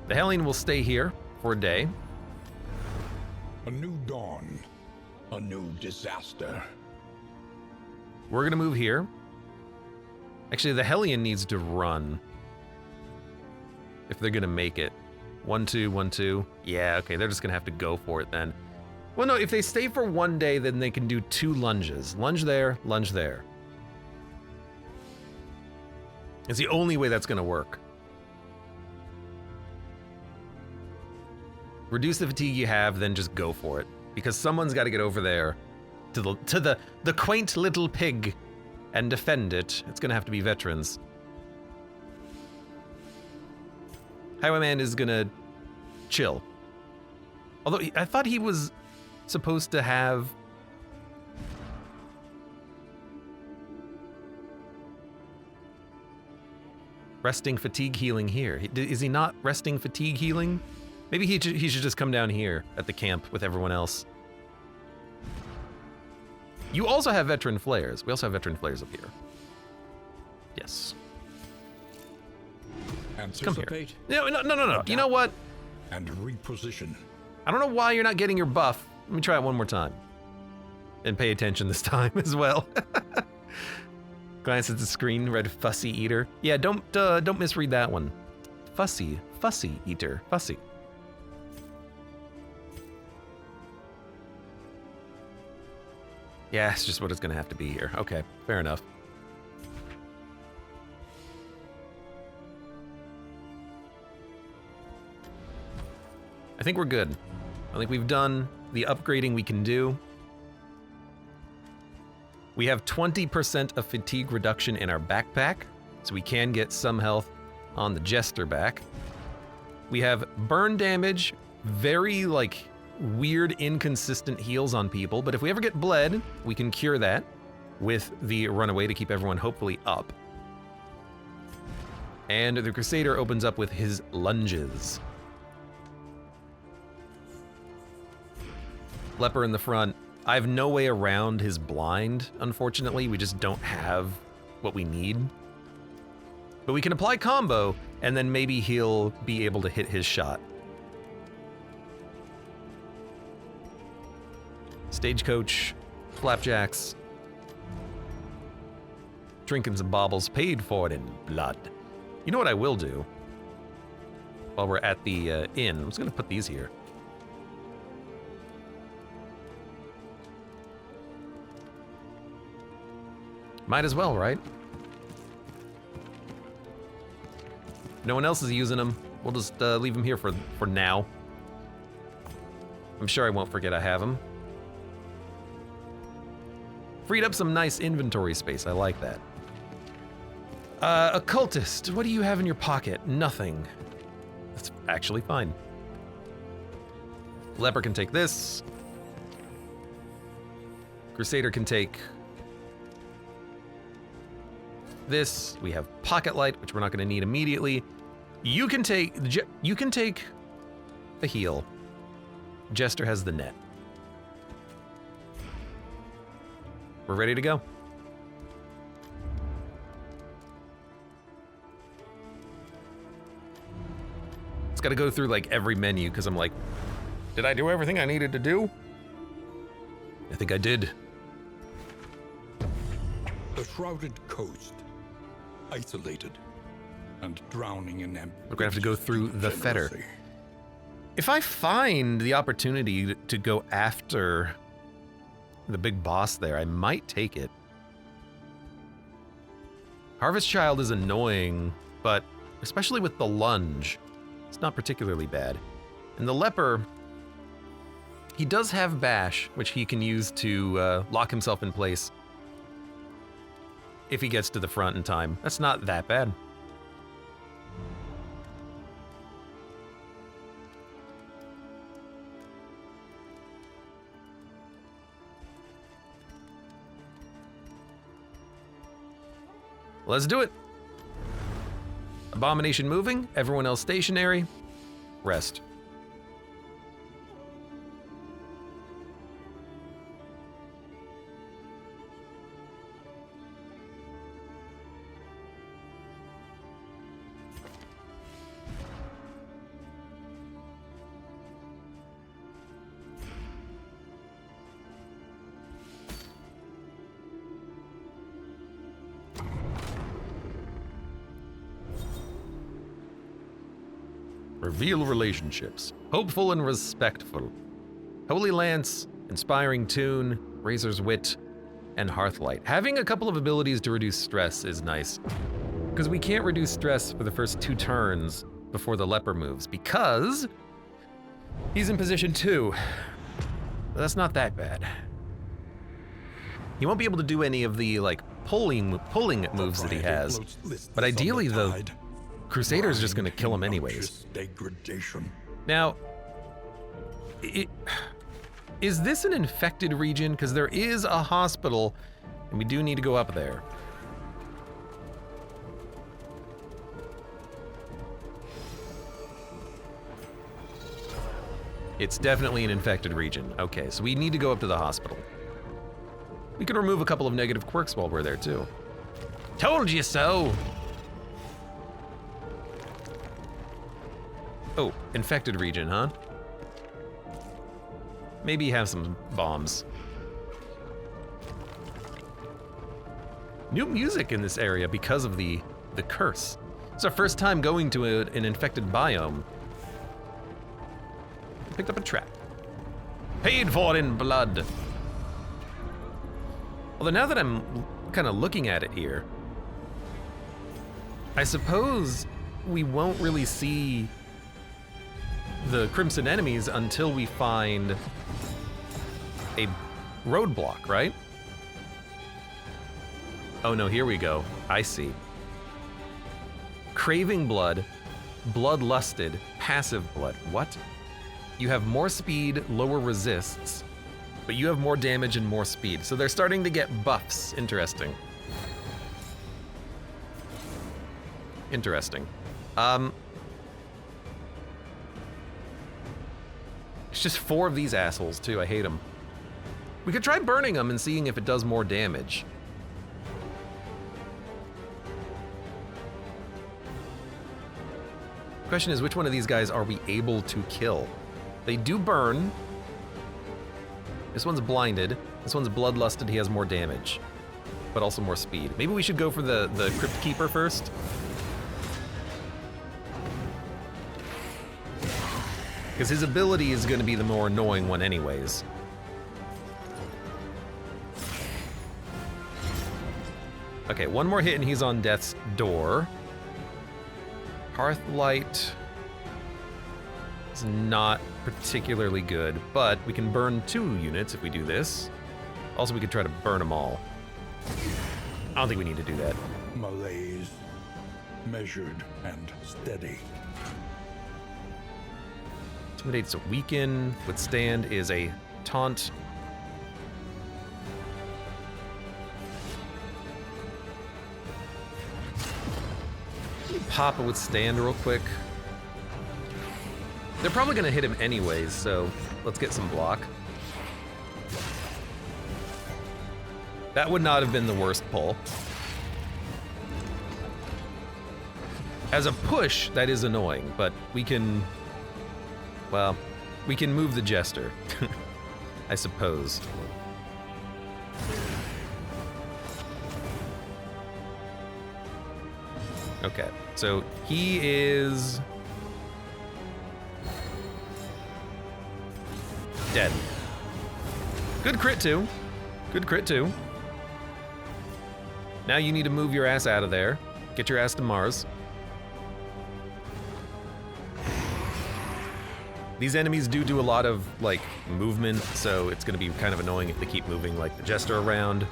The Hellion will stay here for a day. A new dawn, a new disaster. We're gonna move here. Actually, the Hellion needs to run if they're gonna make it. 1, 2, 1, 2. Yeah, okay, they're just gonna have to go for it then. Well, no, if they stay for one day, then they can do 2 lunges. Lunge there, lunge there. It's the only way that's gonna work. Reduce the fatigue you have, then just go for it. Because someone's gotta get over there to the quaint little pig and defend it, it's gonna have to be veterans. Highwayman is gonna chill. Although I thought he was supposed to have... resting fatigue healing here. Is he not resting fatigue healing? Maybe he should just come down here at the camp with everyone else. You also have veteran flares. We also have veteran flares up here. Yes. Come here. No. You know what? And reposition. I don't know why you're not getting your buff. Let me try it one more time. And pay attention this time as well. Glance at the screen, read fussy eater. Yeah, don't misread that one. Fussy eater, fussy. Yeah, it's just what it's gonna have to be here. Okay, fair enough. I think we're good. I think we've done the upgrading we can do. We have 20% of fatigue reduction in our backpack, so we can get some health on the Jester back. We have burn damage, very weird inconsistent heals on people, but if we ever get bled, we can cure that with the runaway to keep everyone hopefully up. And the Crusader opens up with his lunges. Leper in the front. I have no way around his blind, unfortunately. We just don't have what we need. But we can apply combo, and then maybe he'll be able to hit his shot. Stagecoach, flapjacks, drinking some baubles, paid for it in blood. You know what I will do? While we're at the inn, I'm just gonna put these here. Might as well, right? No one else is using them. We'll just leave them here for now. I'm sure I won't forget I have them. Freed up some nice inventory space. I like that. Occultist, what do you have in your pocket? Nothing. That's actually fine. Leper can take this. Crusader can take this. We have pocket light, which we're not going to need immediately. You can take the heal. Jester has the net. We're ready to go. It's got to go through every menu because I'm like, did I do everything I needed to do? I think I did. The shrouded coast, isolated and drowning in empty. We're gonna have to go through the fetter. If I find the opportunity to go after the big boss there, I might take it. Harvest Child is annoying, but especially with the lunge, it's not particularly bad. And the Leper, he does have Bash, which he can use to lock himself in place if he gets to the front in time. That's not that bad. Let's do it. Abomination moving, everyone else stationary. Rest. Reveal relationships. Hopeful and respectful. Holy Lance, Inspiring Tune, Razor's Wit, and Hearthlight. Having a couple of abilities to reduce stress is nice, because we can't reduce stress for the first 2 turns before the Leper moves, because he's in position 2. But that's not that bad. He won't be able to do any of the, like, pulling moves that he has. But ideally, the Crusader's just gonna kill him anyways. Degradation. Now, is this an infected region? Because there is a hospital, and we do need to go up there. It's definitely an infected region. Okay, so we need to go up to the hospital. We could remove a couple of negative quirks while we're there, too. Told you so! Oh, infected region, huh? Maybe have some bombs. New music in this area because of the curse. It's our first time going to an infected biome. Picked up a trap. Paid for in blood. Although now that I'm kind of looking at it here, I suppose we won't really see the Crimson enemies until we find a roadblock, right? Oh no, here we go. I see. Craving blood, bloodlusted, passive blood. What? You have more speed, lower resists, but you have more damage and more speed. So they're starting to get buffs. Interesting. Interesting. It's just 4 of these assholes too, I hate them. We could try burning them and seeing if it does more damage. Question is, which one of these guys are we able to kill? They do burn. This one's blinded. This one's bloodlusted, he has more damage, but also more speed. Maybe we should go for the Crypt Keeper first. Because his ability is going to be the more annoying one anyways. Okay, one more hit and he's on death's door. Hearthlight is not particularly good, but we can burn 2 units if we do this. Also, we could try to burn them all. I don't think we need to do that. Malaise, measured and steady. Intimidate's a weaken. Withstand is a taunt. Let me pop a withstand real quick. They're probably gonna hit him anyways, so let's get some block. That would not have been the worst pull. As a push, that is annoying, but we can, well, we can move the Jester, I suppose. Okay, so he is dead. Good crit too. Good crit too. Now you need to move your ass out of there. Get your ass to Mars. These enemies do a lot of, like, movement, so it's gonna be kind of annoying if they keep moving, like, the Jester around.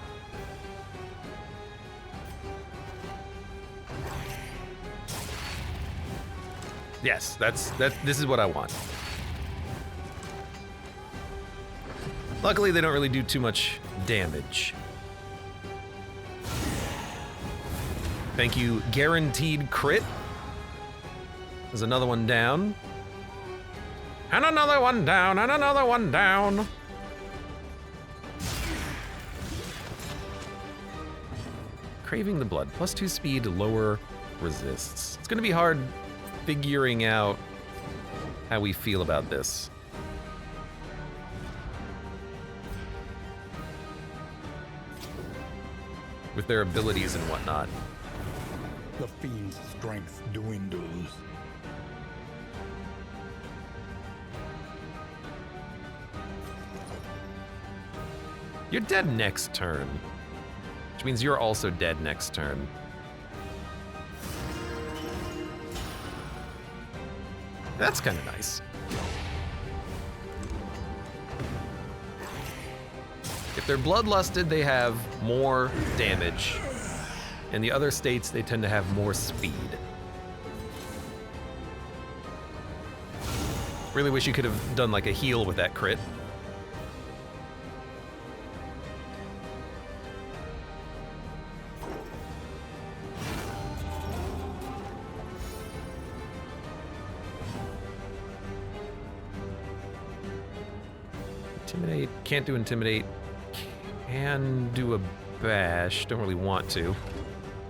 Yes, this is what I want. Luckily, they don't really do too much damage. Thank you, guaranteed crit. There's another one down. And another one down, and another one down. Craving the blood, +2 speed, lower resists. It's gonna be hard figuring out how we feel about this. With their abilities and whatnot. The fiend's strength dwindles. You're dead next turn, which means you're also dead next turn. That's kind of nice. If they're bloodlusted, they have more damage. In the other states, they tend to have more speed. Really wish you could have done like a heal with that crit. Intimidate, can't do intimidate. Can do a bash, don't really want to.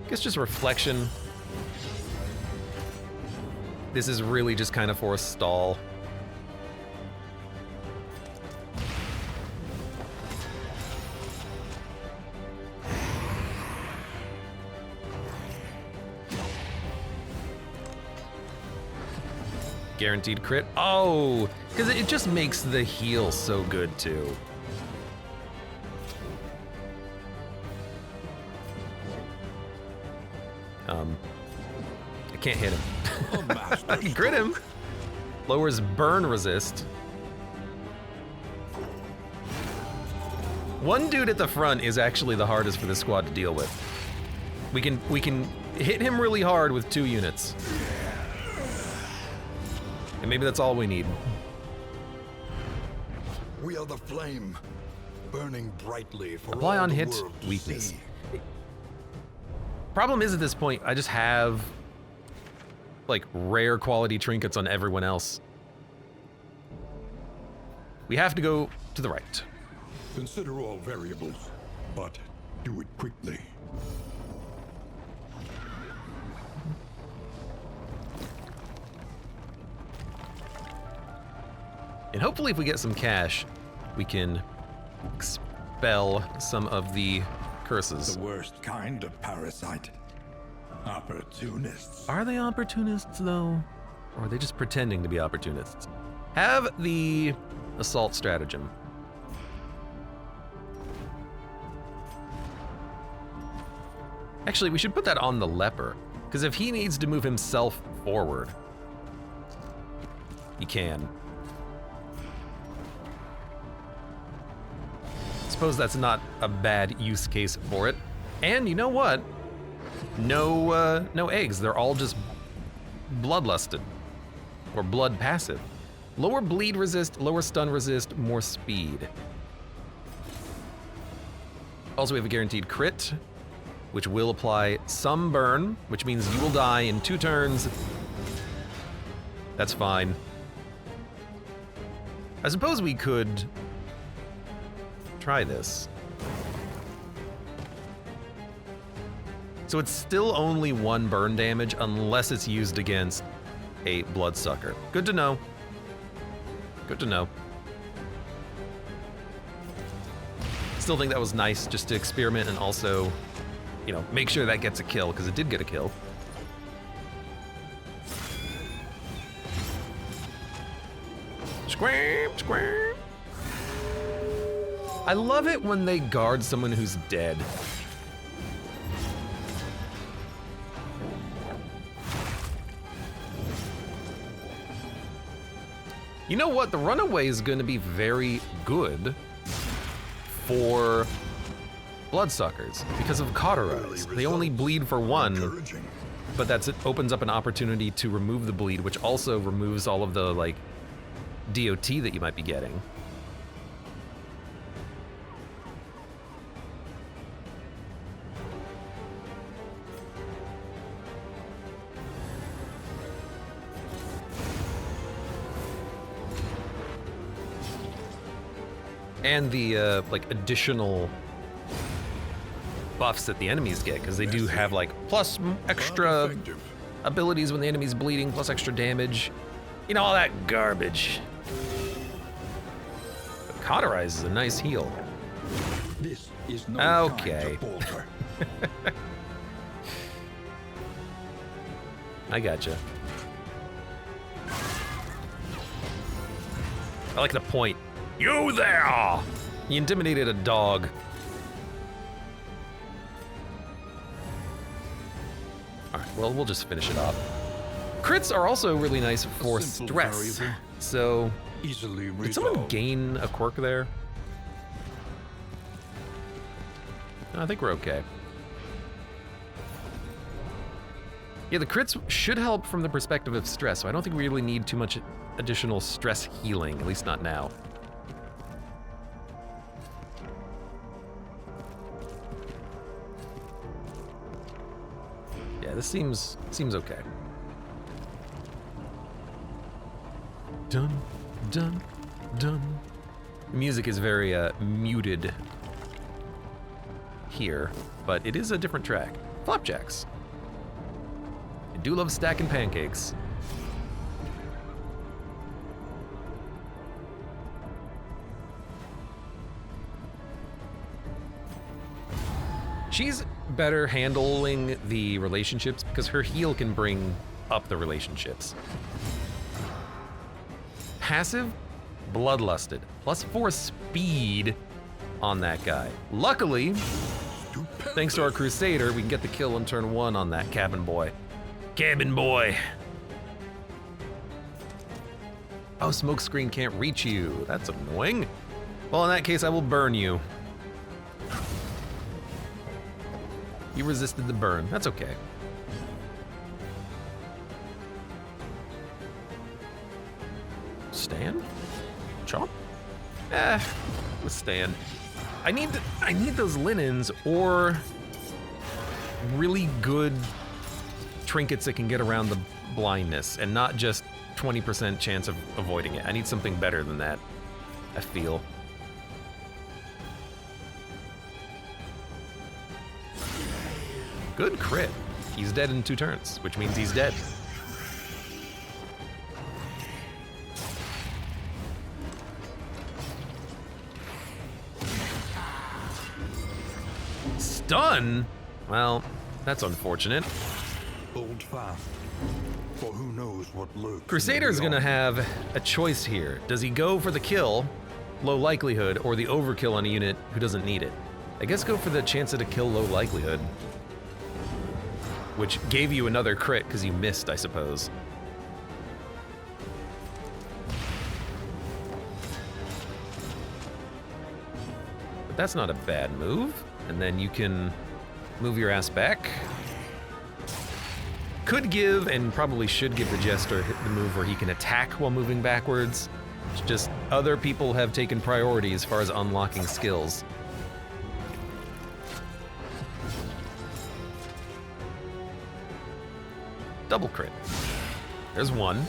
Guess just reflection. This is really just kind of for a stall. Guaranteed crit. Oh, because it just makes the heal so good too. I can't hit him. I can crit him. Lowers burn resist. One dude at the front is actually the hardest for this squad to deal with. We can hit him really hard with 2 units. And maybe that's all we need. We are the flame, burning brightly for Apply all on the hit, world to weakness. see. Problem is at this point, I just have like rare quality trinkets on everyone else. We have to go to the right. Consider all variables, but do it quickly. And hopefully if we get some cash, we can expel some of the curses. The worst kind of parasite. Opportunists. Are they opportunists though? Or are they just pretending to be opportunists? Have the assault stratagem. Actually, we should put that on the leper, because if he needs to move himself forward, he can. Suppose that's not a bad use case for it. And you know what? No eggs. They're all just bloodlusted or blood passive. Lower bleed resist, lower stun resist, more speed. Also, we have a guaranteed crit, which will apply some burn, which means you will die in 2 turns. That's fine. I suppose we could try this. So it's still only 1 burn damage unless it's used against a bloodsucker. Good to know. Good to know. Still think that was nice just to experiment and also, you know, make sure that gets a kill, because it did get a kill. Scream, scream. I love it when they guard someone who's dead. You know what? The runaway is going to be very good for bloodsuckers because of cauterize. They only bleed for 1, but it opens up an opportunity to remove the bleed, which also removes all of the like DOT that you might be getting. And the like additional buffs that the enemies get, because they do have like plus extra abilities when the enemy's bleeding, plus extra damage. You know, all that garbage. But cauterize is a nice heal. This is no okay. time to falter. I gotcha. I like the point. You there! He intimidated a dog. Alright, well, we'll just finish it off. Crits are also really nice for stress. So, Easily did someone resolved. gain a quirk there? I think we're okay. Yeah, the crits should help from the perspective of stress, so I don't think we really need too much additional stress healing, at least not now. Yeah, this seems okay. Dun, dun, dun. The music is very muted here, but it is a different track. Flapjacks. I do love stacking pancakes. She's better handling the relationships because her heal can bring up the relationships. Passive, Bloodlusted, +4 speed on that guy. Luckily, thanks to our Crusader, we can get the kill on turn 1 on that cabin boy. Cabin boy! Oh, smokescreen can't reach you. That's annoying. Well, in that case, I will burn you. You resisted the burn. That's okay. Stand? Chomp? Let's stand. I need those linens or really good trinkets that can get around the blindness and not just 20% chance of avoiding it. I need something better than that, I feel. Good crit. He's dead in 2 turns, which means he's dead. Stun? Well, that's unfortunate. Hold fast, for who knows what lurks. Crusader's gonna have a choice here. Does he go for the kill, low likelihood, or the overkill on a unit who doesn't need it? I guess go for the chance at a kill, low likelihood. Which gave you another crit because you missed, I suppose. But that's not a bad move. And then you can move your ass back. Could give, and probably should give the Jester the move where he can attack while moving backwards. It's just other people have taken priority as far as unlocking skills. Double crit. There's one.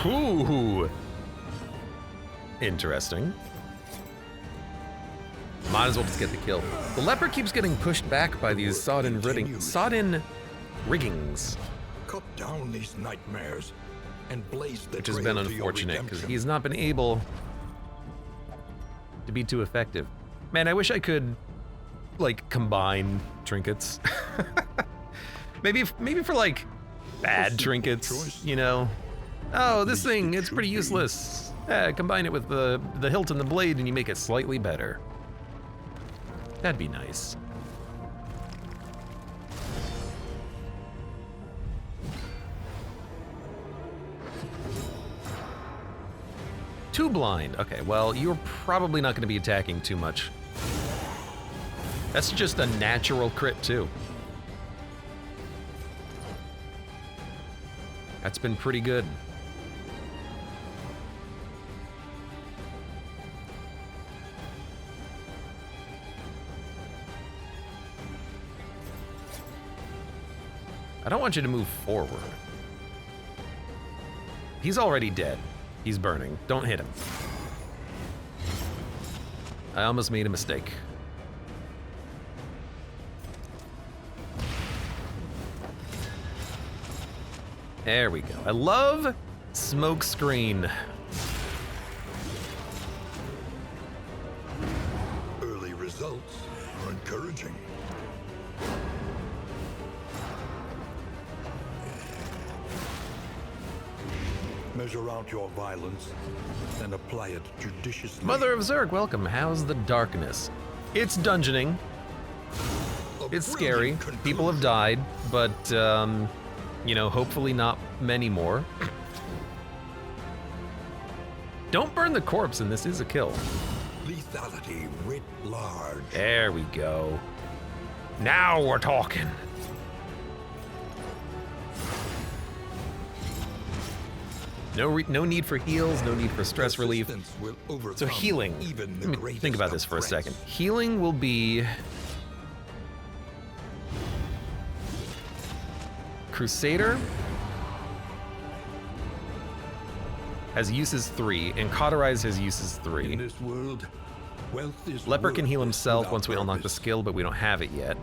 Ooh. Interesting. Might as well just get the kill. The leper keeps getting pushed back by these sodden riggings. Cut down these nightmares and blaze the Which has trail been to your unfortunate because redemption. he's not been able to be too effective. Man, I wish I could, like, combine trinkets. maybe for like bad trinkets, you know. Oh, this thing, it's pretty useless. Combine it with the hilt and the blade and you make it slightly better. That'd be nice. Too blind. Okay, well, you're probably not going to be attacking too much. That's just a natural crit, too. That's been pretty good. I don't want you to move forward. He's already dead. He's burning. Don't hit him. I almost made a mistake. There we go. I love smokescreen. Early results are encouraging. Measure out your violence and apply it judiciously. Mother of Zerg, welcome. How's the darkness? It's dungeoning. It's scary. People have died, but, you know, hopefully not many more. Don't burn the corpse, and this is a kill. Lethality writ large. There we go. Now we're talking. No need for heals, no need for stress relief. So healing, let me think about this for a second. Healing will be Crusader has uses 3, and Cauterize has uses 3. In this world, wealth is Leper can heal worthless himself without once we unlock the purpose. skill, but we don't have it yet.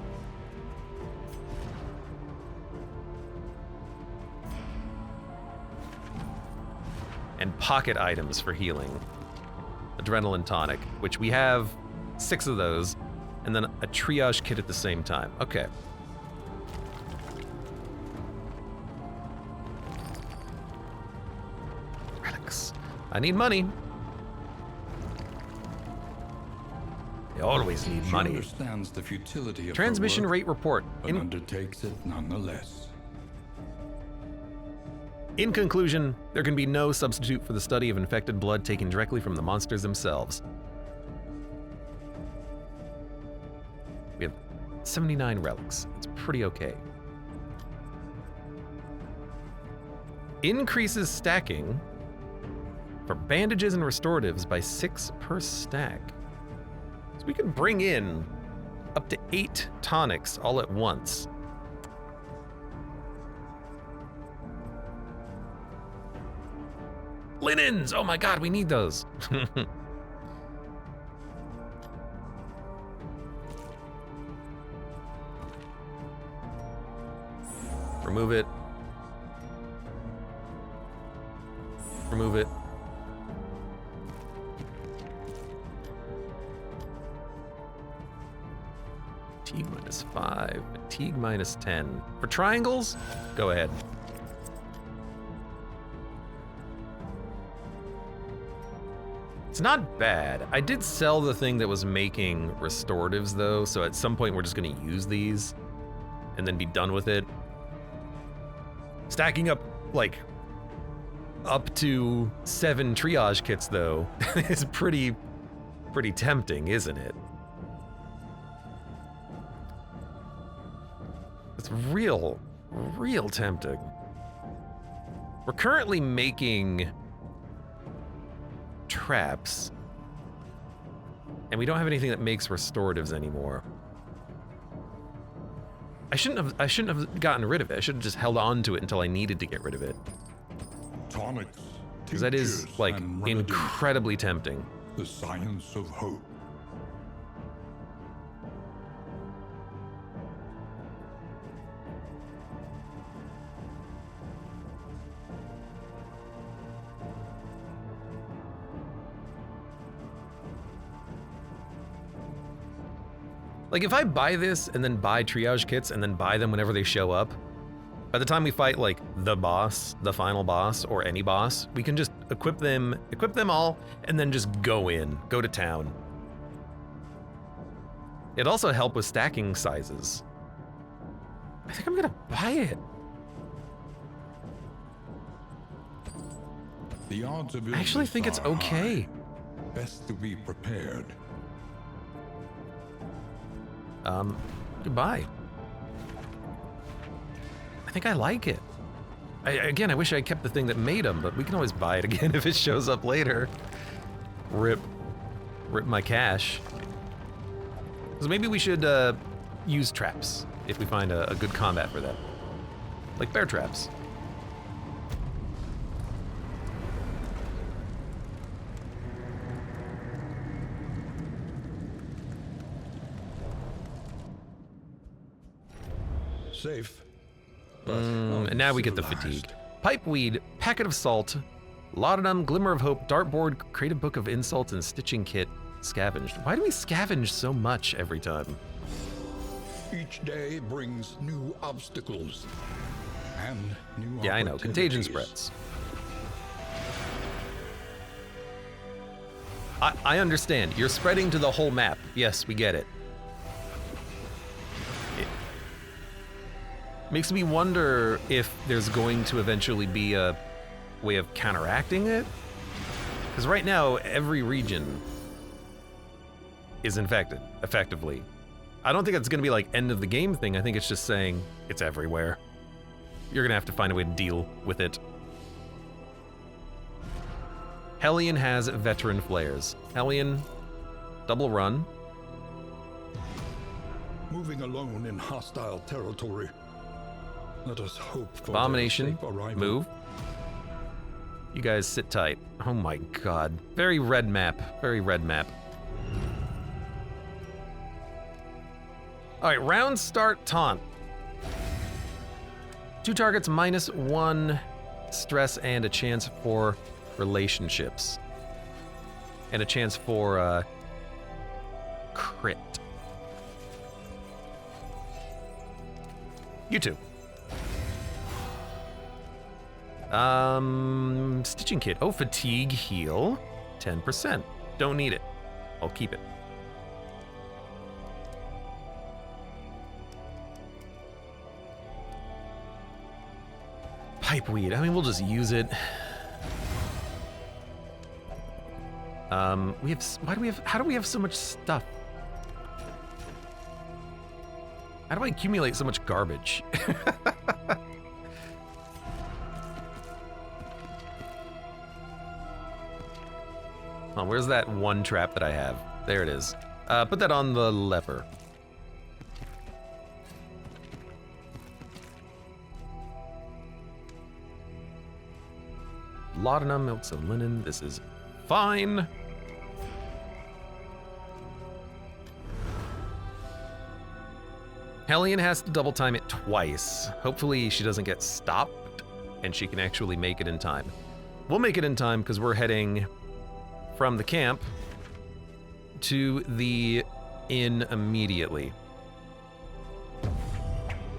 And pocket items for healing. Adrenaline tonic, which we have 6 of those, and then a triage kit at the same time. Okay. Relics. I need money. I always need She money. understands the futility of Transmission her work, rate report. but undertakes it nonetheless. In conclusion, there can be no substitute for the study of infected blood taken directly from the monsters themselves. We have 79 relics. It's pretty okay. Increases stacking for bandages and restoratives by 6 per stack. So we can bring in up to 8 tonics all at once. Linens! Oh my god, we need those. Remove it. Remove it. Fatigue -5, fatigue -10. For triangles, go ahead. It's not bad. I did sell the thing that was making restoratives though, so at some point we're just gonna use these and then be done with it. Stacking up like up to 7 triage kits though is pretty tempting, isn't it? It's real tempting. We're currently making traps, and we don't have anything that makes restoratives anymore. I shouldn't have gotten rid of it. I should have just held on to it until I needed to get rid of it, Tonics, because that is tinctures, like and remedies. incredibly tempting. The science of hope. Like if I buy this and then buy triage kits and then buy them whenever they show up, by the time we fight like the boss, the final boss, or any boss, we can just equip them all, and then just go to town. It'd also help with stacking sizes. I think I'm gonna buy it. The odds of I actually think it's illness are okay. high. Best to be prepared. Goodbye. I think I like it. Again, I wish I kept the thing that made them, but we can always buy it again if it shows up later. Rip my cash. So maybe we should use traps if we find a good combat for that. Like bear traps. Safe. And now we get the fatigue. Pipeweed, packet of salt, laudanum, glimmer of hope, dartboard, creative book of insults, and stitching kit scavenged. Why do we scavenge so much every time? Each day brings new obstacles and new Yeah, I know. Contagion opportunities. spreads. I understand. You're spreading to the whole map. Yes, we get it. It makes me wonder if there's going to eventually be a way of counteracting it. Because right now, every region is infected, effectively. I don't think it's going to be like end of the game thing. I think it's just saying it's everywhere. You're going to have to find a way to deal with it. Hellion has veteran flares. Hellion, double run. Moving alone in hostile territory. Let us hope for Abomination, their safe arrival. move. You guys sit tight. Oh my god. Very red map. Very red map. Alright, round start taunt. 2 targets, -1 stress, and a chance for relationships. And a chance for crit. You two. Stitching kit. Oh, fatigue heal. 10%. Don't need it. I'll keep it. Pipeweed. I mean, we'll just use it. We have. Why do we have? How do we have so much stuff? How do I accumulate so much garbage? Oh, where's that one trap that I have? There it is. Put that on the lever. Laudanum, milks and linen. This is fine. Hellion has to double time it twice. Hopefully she doesn't get stopped and she can actually make it in time. We'll make it in time because we're heading from the camp to the inn immediately.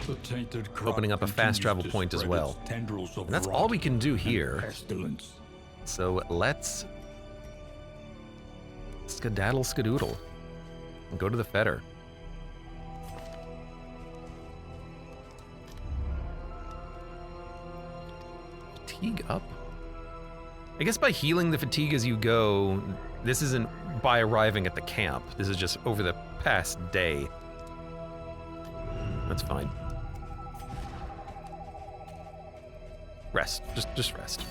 The tainted crop Opening up a fast travel continues to point as spread well. its tendrils of And that's rot all we can do and here. pestilence. So let's skedaddle skadoodle and go to the fetter. Fatigue up? I guess by healing the fatigue as you go, this isn't by arriving at the camp. This is just over the past day. That's fine. Rest. Just rest.